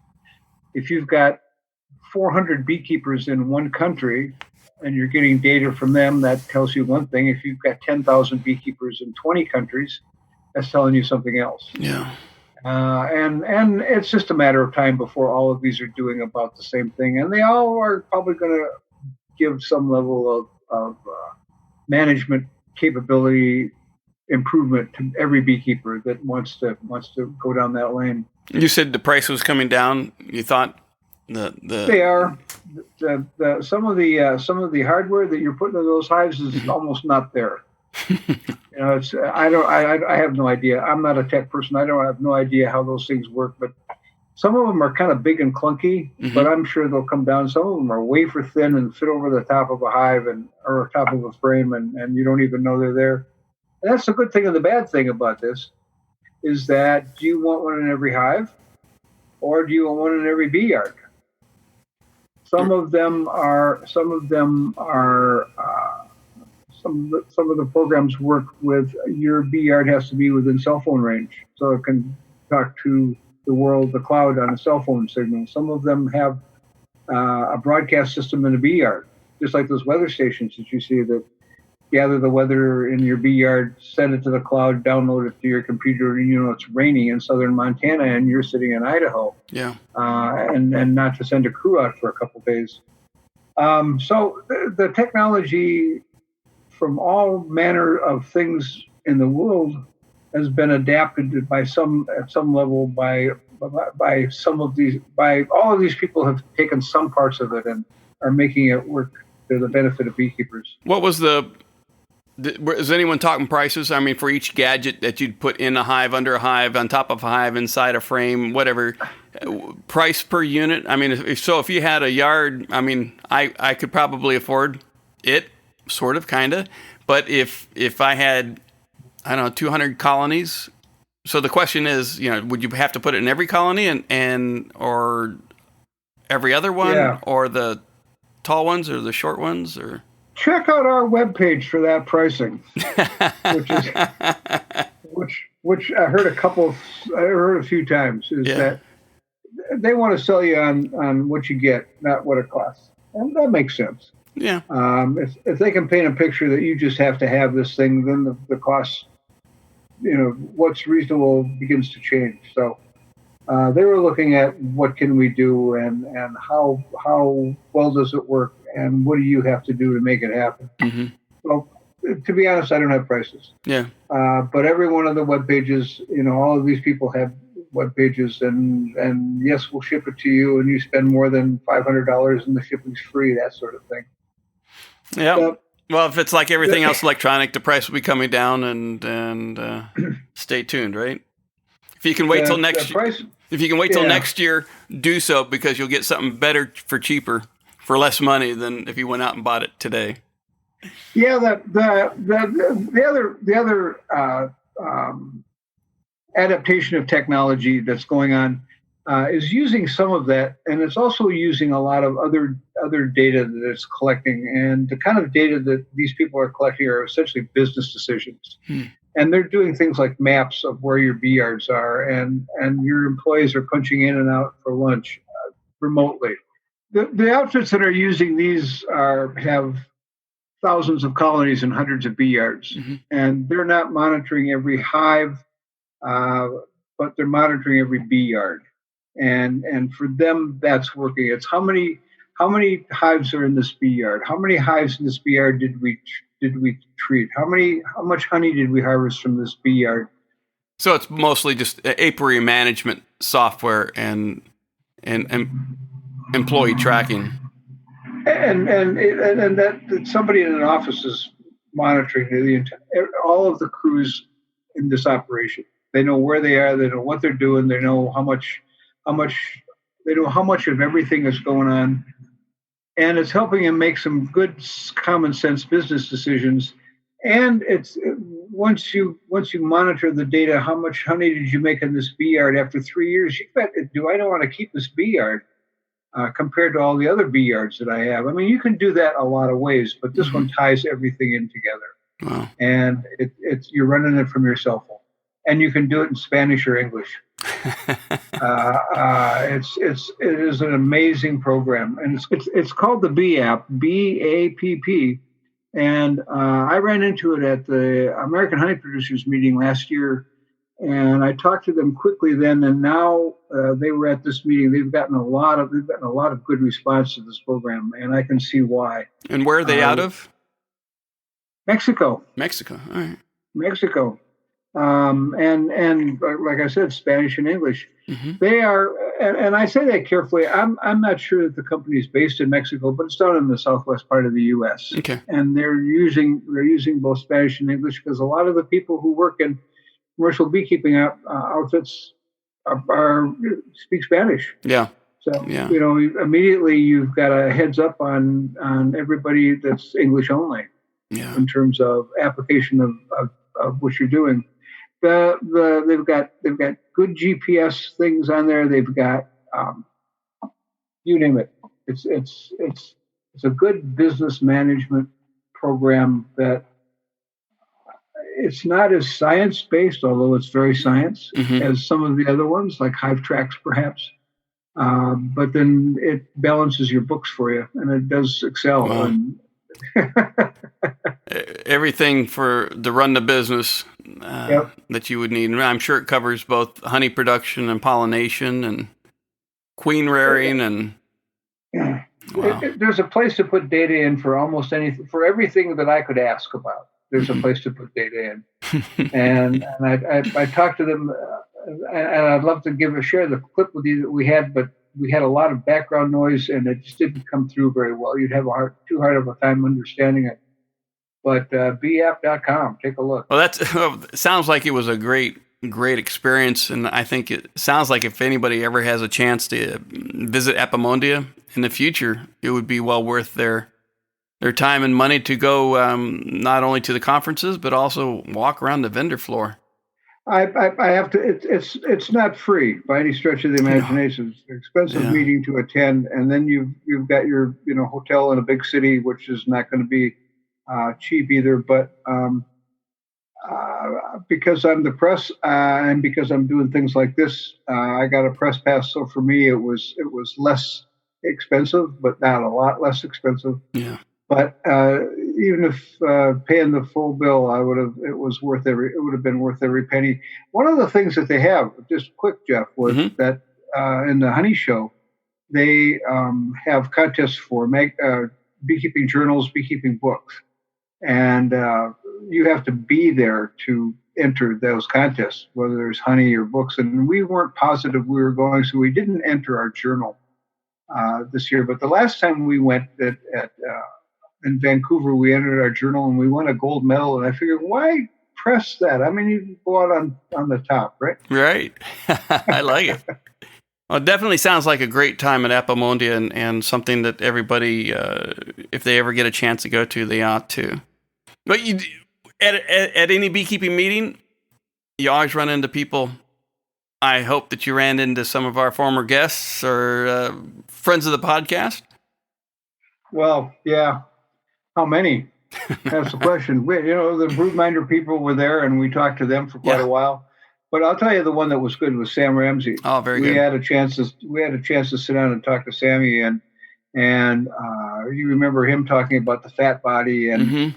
If you've got 400 beekeepers in one country and you're getting data from them, that tells you one thing. If you've got 10,000 beekeepers in 20 countries, that's telling you something else. Yeah. And it's just a matter of time before all of these are doing about the same thing. And they all are probably going to give some level of management capability improvement to every beekeeper that wants to go down that lane. You said the price was coming down. You thought they are. Some of the hardware that you're putting in those hives is almost not there. I have no idea. I'm not a tech person. I have no idea how those things work, but some of them are kind of big and clunky, but I'm sure they'll come down. Some of them are wafer thin and fit over the top of a hive or top of a frame, and you don't even know they're there. And that's the good thing and the bad thing about this is that, do you want one in every hive, or do you want one in every bee yard? Some of them are. Some of the programs work with your bee yard has to be within cell phone range, so it can talk to the world, the cloud, on a cell phone signal. Some of them have a broadcast system in a bee yard, just like those weather stations that you see that gather the weather in your bee yard, send it to the cloud, download it to your computer, and it's raining in southern Montana and you're sitting in Idaho. Yeah. And not to send a crew out for a couple days. So the technology from all manner of things in the world has been adapted at some level by all of these people have taken some parts of it and are making it work to the benefit of beekeepers. What was is anyone talking prices? I mean, for each gadget that you'd put in a hive, under a hive, on top of a hive, inside a frame, whatever, price per unit? I mean, if you had a yard, I mean, I could probably afford it, sort of, kind of. But if I had, 200 colonies, so the question is, would you have to put it in every colony or every other one, or the tall ones or the short ones, or? Check out our webpage for that pricing, which I heard a few times is that they want to sell you on what you get, not what it costs, and that makes sense. Yeah. If they can paint a picture that you just have to have this thing, then the cost, what's reasonable begins to change. So they were looking at what can we do and how well does it work and what do you have to do to make it happen. Mm-hmm. Well, to be honest, I don't have prices. Yeah. But every one of the web pages, all of these people have web pages, and yes, we'll ship it to you, and you spend more than $500 and the shipping's free, that sort of thing. Yeah. Well, if it's like everything else electronic, the price will be coming down, and stay tuned, right? If you can wait till next year, next year, do so, because you'll get something better for cheaper, for less money than if you went out and bought it today. Yeah, the other adaptation of technology that's going on is using some of that, and it's also using a lot of other data that it's collecting. And the kind of data that these people are collecting are essentially business decisions. And they're doing things like maps of where your bee yards are, and your employees are punching in and out for lunch remotely. The outfits that are using these have thousands of colonies and hundreds of bee yards, and they're not monitoring every hive, but they're monitoring every bee yard. And for them, that's working. It's how many hives are in this bee yard? How many hives in this bee yard did we treat? How much honey did we harvest from this bee yard? So it's mostly just apiary management software and employee tracking. And that somebody in an office is monitoring all of the crews in this operation. They know where they are. They know what they're doing. They know how much of everything is going on, and it's helping them make some good common sense business decisions. And once you monitor the data, how much honey did you make in this bee yard after 3 years? You bet. Do I don't want to keep this bee yard compared to all the other bee yards that I have? I mean, you can do that a lot of ways, but this one ties everything in together. Wow. And it's you're running it from your cell phone, and you can do it in Spanish or English. It is an amazing program, and it's called the Bee app, BAPP. And I ran into it at the American Honey Producers meeting last year, and I talked to them quickly then. And now they were at this meeting. They've gotten a lot of good response to this program, and I can see why. And where are they out of? Mexico. Mexico. All right. Mexico. And like I said, Spanish and English. They are, and I say that carefully. I'm not sure that the company is based in Mexico, but it's down in the southwest part of the U.S. Okay. And they're using both Spanish and English because a lot of the people who work in commercial beekeeping outfits speak Spanish. Yeah. So immediately you've got a heads up on everybody that's English only. Yeah. In terms of application of what you're doing. They've got good GPS things on there. They've got you name it. It's a good business management program that it's not as science based, although it's very science as some of the other ones, like Hive Tracks perhaps. But then it balances your books for you, and it does Excel. Wow. And everything for the run the business that you would need. And I'm sure it covers both honey production and pollination and queen rearing and wow. There's a place to put data in for almost anything, for everything that I could ask about. There's a place to put data in, and I talked to them, and I'd love to share the clip with you that we had, but we had a lot of background noise, and it just didn't come through very well. You'd have too hard of a time understanding it. But beapp.com, take a look. Well, it sounds like it was a great experience, and I think it sounds like if anybody ever has a chance to visit Apimondia in the future, it would be well worth their time and money to go not only to the conferences but also walk around the vendor floor. I have to. It's not free by any stretch of the imagination. It's an expensive meeting to attend, and then you've got your hotel in a big city, which is not going to be cheap either. But because I'm the press and because I'm doing things like this, I got a press pass. So for me, it was less expensive, but not a lot less expensive. Yeah. But even if paying the full bill, it would have been worth every penny. One of the things that they have, just quick, Jeff, was that in the Honey Show, they have contests for beekeeping journals, beekeeping books, and you have to be there to enter those contests, whether there's honey or books. And we weren't positive we were going, so we didn't enter our journal this year. But the last time we went in Vancouver, we entered our journal and we won a gold medal. And I figured, why press that? I mean, you can go out on the top, right? Right. I like it. Well, it definitely sounds like a great time at Apimondia and something that everybody, if they ever get a chance to go to, they ought to. But at any beekeeping meeting, you always run into people. I hope that you ran into some of our former guests or friends of the podcast. Well, yeah. How many? That's the question. The Broodminder people were there, and we talked to them for quite a while. But I'll tell you, the one that was good was Sam Ramsey. Oh, very good. We had a chance to sit down and talk to Sammy, and you remember him talking about the fat body, and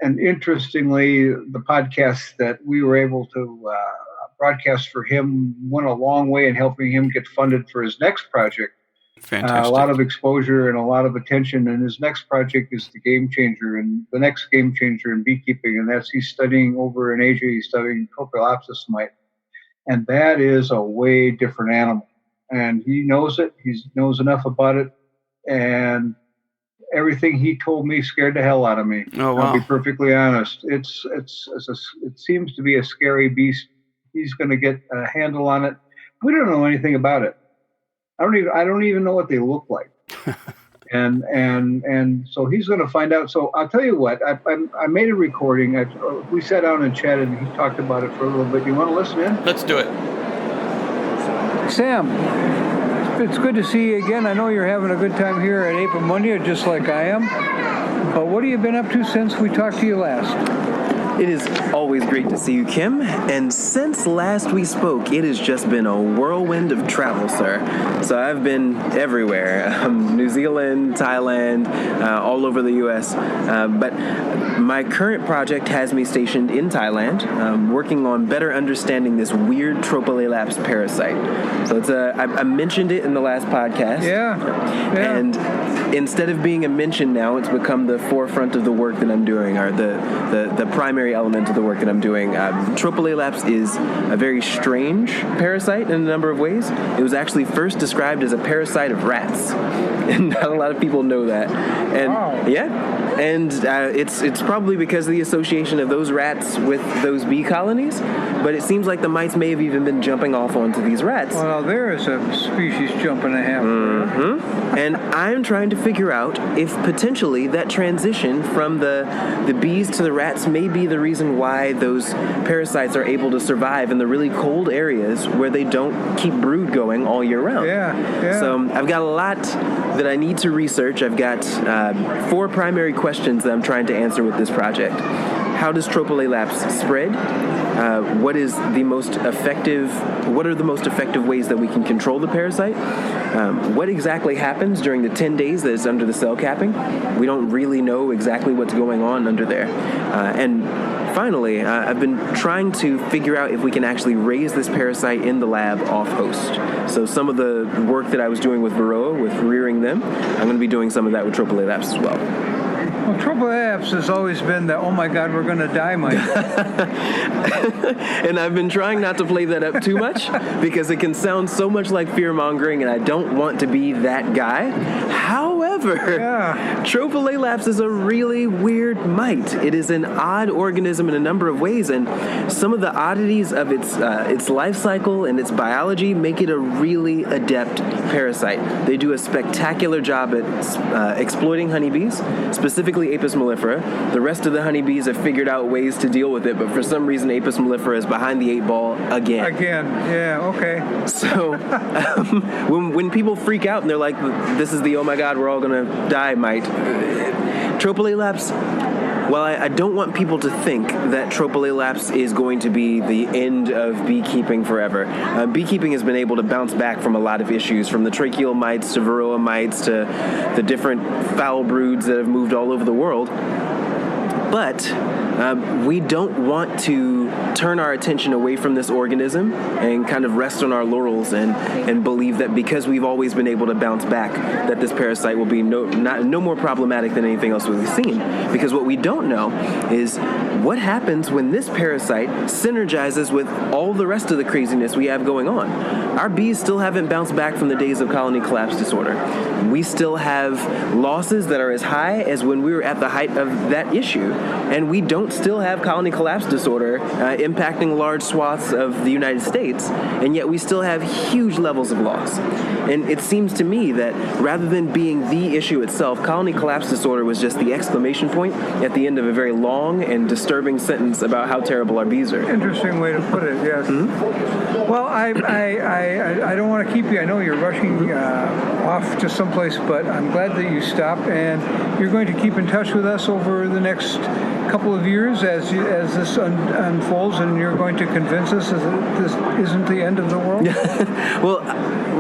interestingly, the podcast that we were able to broadcast for him went a long way in helping him get funded for his next project. Fantastic. A lot of exposure and a lot of attention. And his next project is the game changer, and the next game changer in beekeeping. And he's studying over in Asia. He's studying Copiolopsis mite. And that is a way different animal. And he knows it. He knows enough about it. And everything he told me scared the hell out of me. Oh, wow. I'll be perfectly honest. It seems to be a scary beast. He's going to get a handle on it. We don't know anything about it. I don't even know what they look like. and so he's going to find out. So I'll tell you what, I made a recording. We sat down and chatted, and he talked about it for a little bit. You want to listen in? Let's do it. Sam, it's good to see you again. I know you're having a good time here at Apimondia, just like I am. But what have you been up to since we talked to you last? It is always great to see you, Kim. And since last we spoke, it has just been a whirlwind of travel, sir. So I've been everywhere. New Zealand, Thailand, all over the U.S. But my current project has me stationed in Thailand, working on better understanding this weird Tropolelaps parasite. So it's I mentioned it in the last podcast. Yeah. And instead of being a mention now, it's become the forefront of the work that I'm doing, or the primary element of the work that I'm doing. Tropolelaps is a very strange parasite in a number of ways. It was actually first described as a parasite of rats, and not a lot of people know that. And wow. Yeah, and it's probably because of the association of those rats with those bee colonies. But it seems like the mites may have even been jumping off onto these rats. Well, there is a species jumping a half. Mm-hmm. And I'm trying to figure out if potentially that transition from the bees to the rats may be the reason why those parasites are able to survive in the really cold areas where they don't keep brood going all year round. Yeah. So I've got a lot that I need to research. I've got 4 primary questions that I'm trying to answer with this project. How does Tropolelaps spread? What are the most effective ways that we can control the parasite? What exactly happens during the 10 days that it's under the cell capping? We don't really know exactly what's going on under there. And finally, I've been trying to figure out if we can actually raise this parasite in the lab off host. So some of the work that I was doing with Varroa, with rearing them, I'm going to be doing some of that with Tropolelaps as well. Well, Tropolelaps has always been the, oh my God, we're going to die mite. And I've been trying not to play that up too much because it can sound so much like fear-mongering, and I don't want to be that guy. However, Tropolelaps is a really weird mite. It is an odd organism in a number of ways, and some of the oddities of its life cycle and its biology make it a really adept parasite. They do a spectacular job at exploiting honeybees, specifically Apis mellifera. The rest of the honeybees have figured out ways to deal with it, but for some reason Apis mellifera is behind the 8 ball again. Yeah, okay. So when people freak out and they're like, this is the oh my God, we're all going to die mite. Tropolelaps, well, I don't want people to think that Tropolelaps is going to be the end of beekeeping forever. Beekeeping has been able to bounce back from a lot of issues, from the tracheal mites to Varroa mites to the different foul broods that have moved all over the world. But we don't want to turn our attention away from this organism and kind of rest on our laurels and believe that because we've always been able to bounce back, that this parasite will be no more problematic than anything else we've seen. Because what we don't know is what happens when this parasite synergizes with all the rest of the craziness we have going on. Our bees still haven't bounced back from the days of colony collapse disorder. We still have losses that are as high as when we were at the height of that issue. And we don't still have colony collapse disorder impacting large swaths of the United States, and yet we still have huge levels of loss. And it seems to me that rather than being the issue itself, colony collapse disorder was just the exclamation point at the end of a very long and disturbing sentence about how terrible our bees are. Interesting way to put it, yes. Mm-hmm. Well, I don't want to keep you. I know you're rushing off to someplace, but I'm glad that you stopped, and you're going to keep in touch with us over the next couple of years as this unfolds, and you're going to convince us that this isn't the end of the world? Well,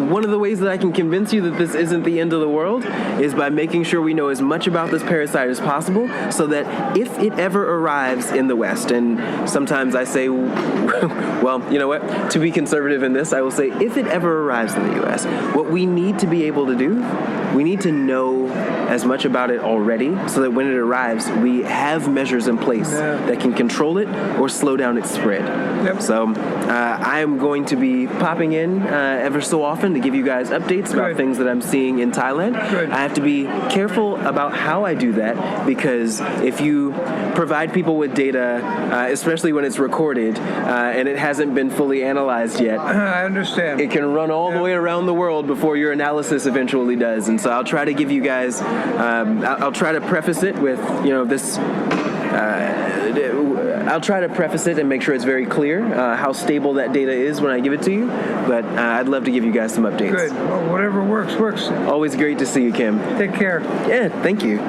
one of the ways that I can convince you that this isn't the end of the world is by making sure we know as much about this parasite as possible, so that if it ever arrives in the West, and sometimes I say, well, you know what, to be conservative in this, I will say if it ever arrives in the U.S., what we need to be able to do, we need to know as much about it already so that when it arrives, we have measures in place that can control it or slow down its spread. Yep. So I am going to be popping in ever so often often to give you guys updates about things that I'm seeing in Thailand. I have to be careful about how I do that, because if you provide people with data, especially when it's recorded and it hasn't been fully analyzed yet, I understand. It can run all the way around the world before your analysis eventually does. And so I'll try to give you guys, I'll try to preface it with, this. I'll try to preface it and make sure it's very clear how stable that data is when I give it to you. But I'd love to give you guys some updates. Good. Well, whatever works, works. Always great to see you, Kim. Take care. Yeah, thank you.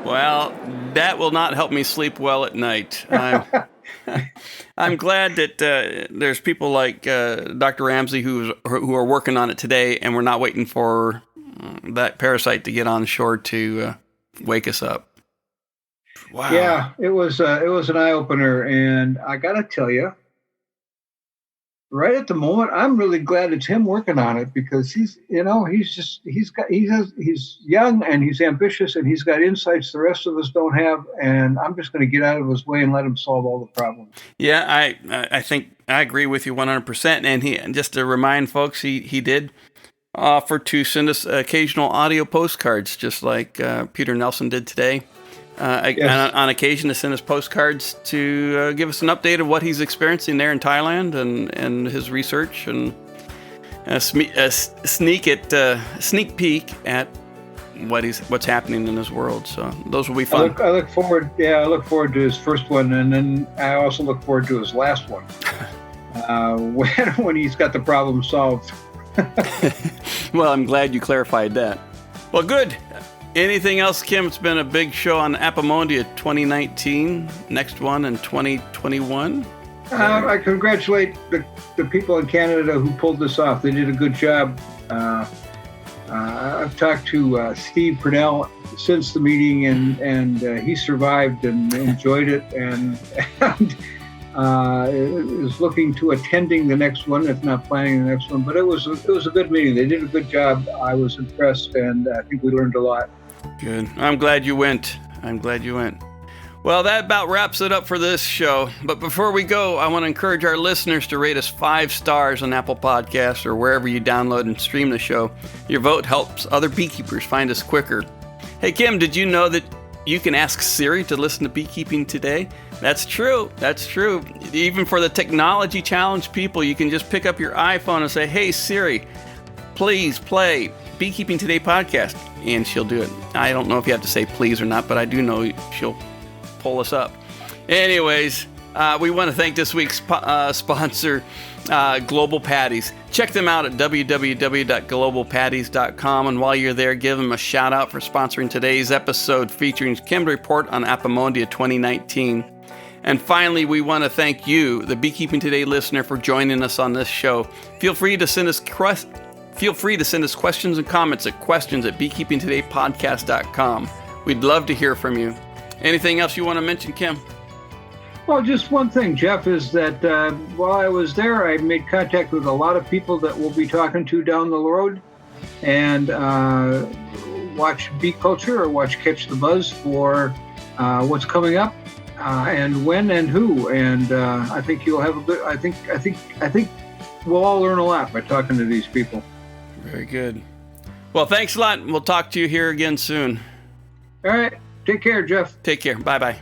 Well, that will not help me sleep well at night. I'm glad that there's people like Dr. Ramsey who are working on it today, and we're not waiting for that parasite to get on shore to wake us up. Wow. Yeah, it was an eye opener, and I got to tell you, right at the moment, I'm really glad it's him working on it, because he's young and he's ambitious and he's got insights the rest of us don't have, and I'm just going to get out of his way and let him solve all the problems. Yeah, I think I agree with you 100%. And just to remind folks, he did offer to send us occasional audio postcards, just like Peter Nelson did today. On occasion, to send us postcards to give us an update of what he's experiencing there in Thailand and his research, and a sneak peek at what's happening in his world. So those will be fun. I look forward to his first one, and then I also look forward to his last one when he's got the problem solved. Well, I'm glad you clarified that. Well, good. Anything else, Kim? It's been a big show on Apimondia 2019. Next one in 2021. I congratulate the people in Canada who pulled this off. They did a good job. I've talked to Steve Purnell since the meeting, and he survived and enjoyed it, and is looking to attending the next one, if not planning the next one. But it was a good meeting. They did a good job. I was impressed, and I think we learned a lot. Good. I'm glad you went. Well, that about wraps it up for this show. But before we go, I want to encourage our listeners to rate us 5 stars on Apple Podcasts or wherever you download and stream the show. Your vote helps other beekeepers find us quicker. Hey, Kim, did you know that you can ask Siri to listen to Beekeeping Today? That's true. Even for the technology challenged people, you can just pick up your iPhone and say, "Hey, Siri, please play Beekeeping Today podcast," and she'll do it. I don't know if you have to say please or not, but I do know she'll pull us up. Anyways, we want to thank this week's sponsor, Global Patties. Check them out at www.globalpatties.com, and while you're there, give them a shout out for sponsoring today's episode featuring Kim's report on Apimondia 2019. And finally, we want to thank you, the Beekeeping Today listener, for joining us on this show. Feel free to send us questions and comments at questions@beekeepingtodaypodcast.com. We'd love to hear from you. Anything else you want to mention, Kim? Well, just one thing, Jeff, is that while I was there, I made contact with a lot of people that we'll be talking to down the road, and watch Bee Culture or watch Catch the Buzz for what's coming up and when and who. And I think you'll have a good. I think we'll all learn a lot by talking to these people. Very good. Well, thanks a lot. We'll talk to you here again soon. All right. Take care, Jeff. Take care. Bye-bye.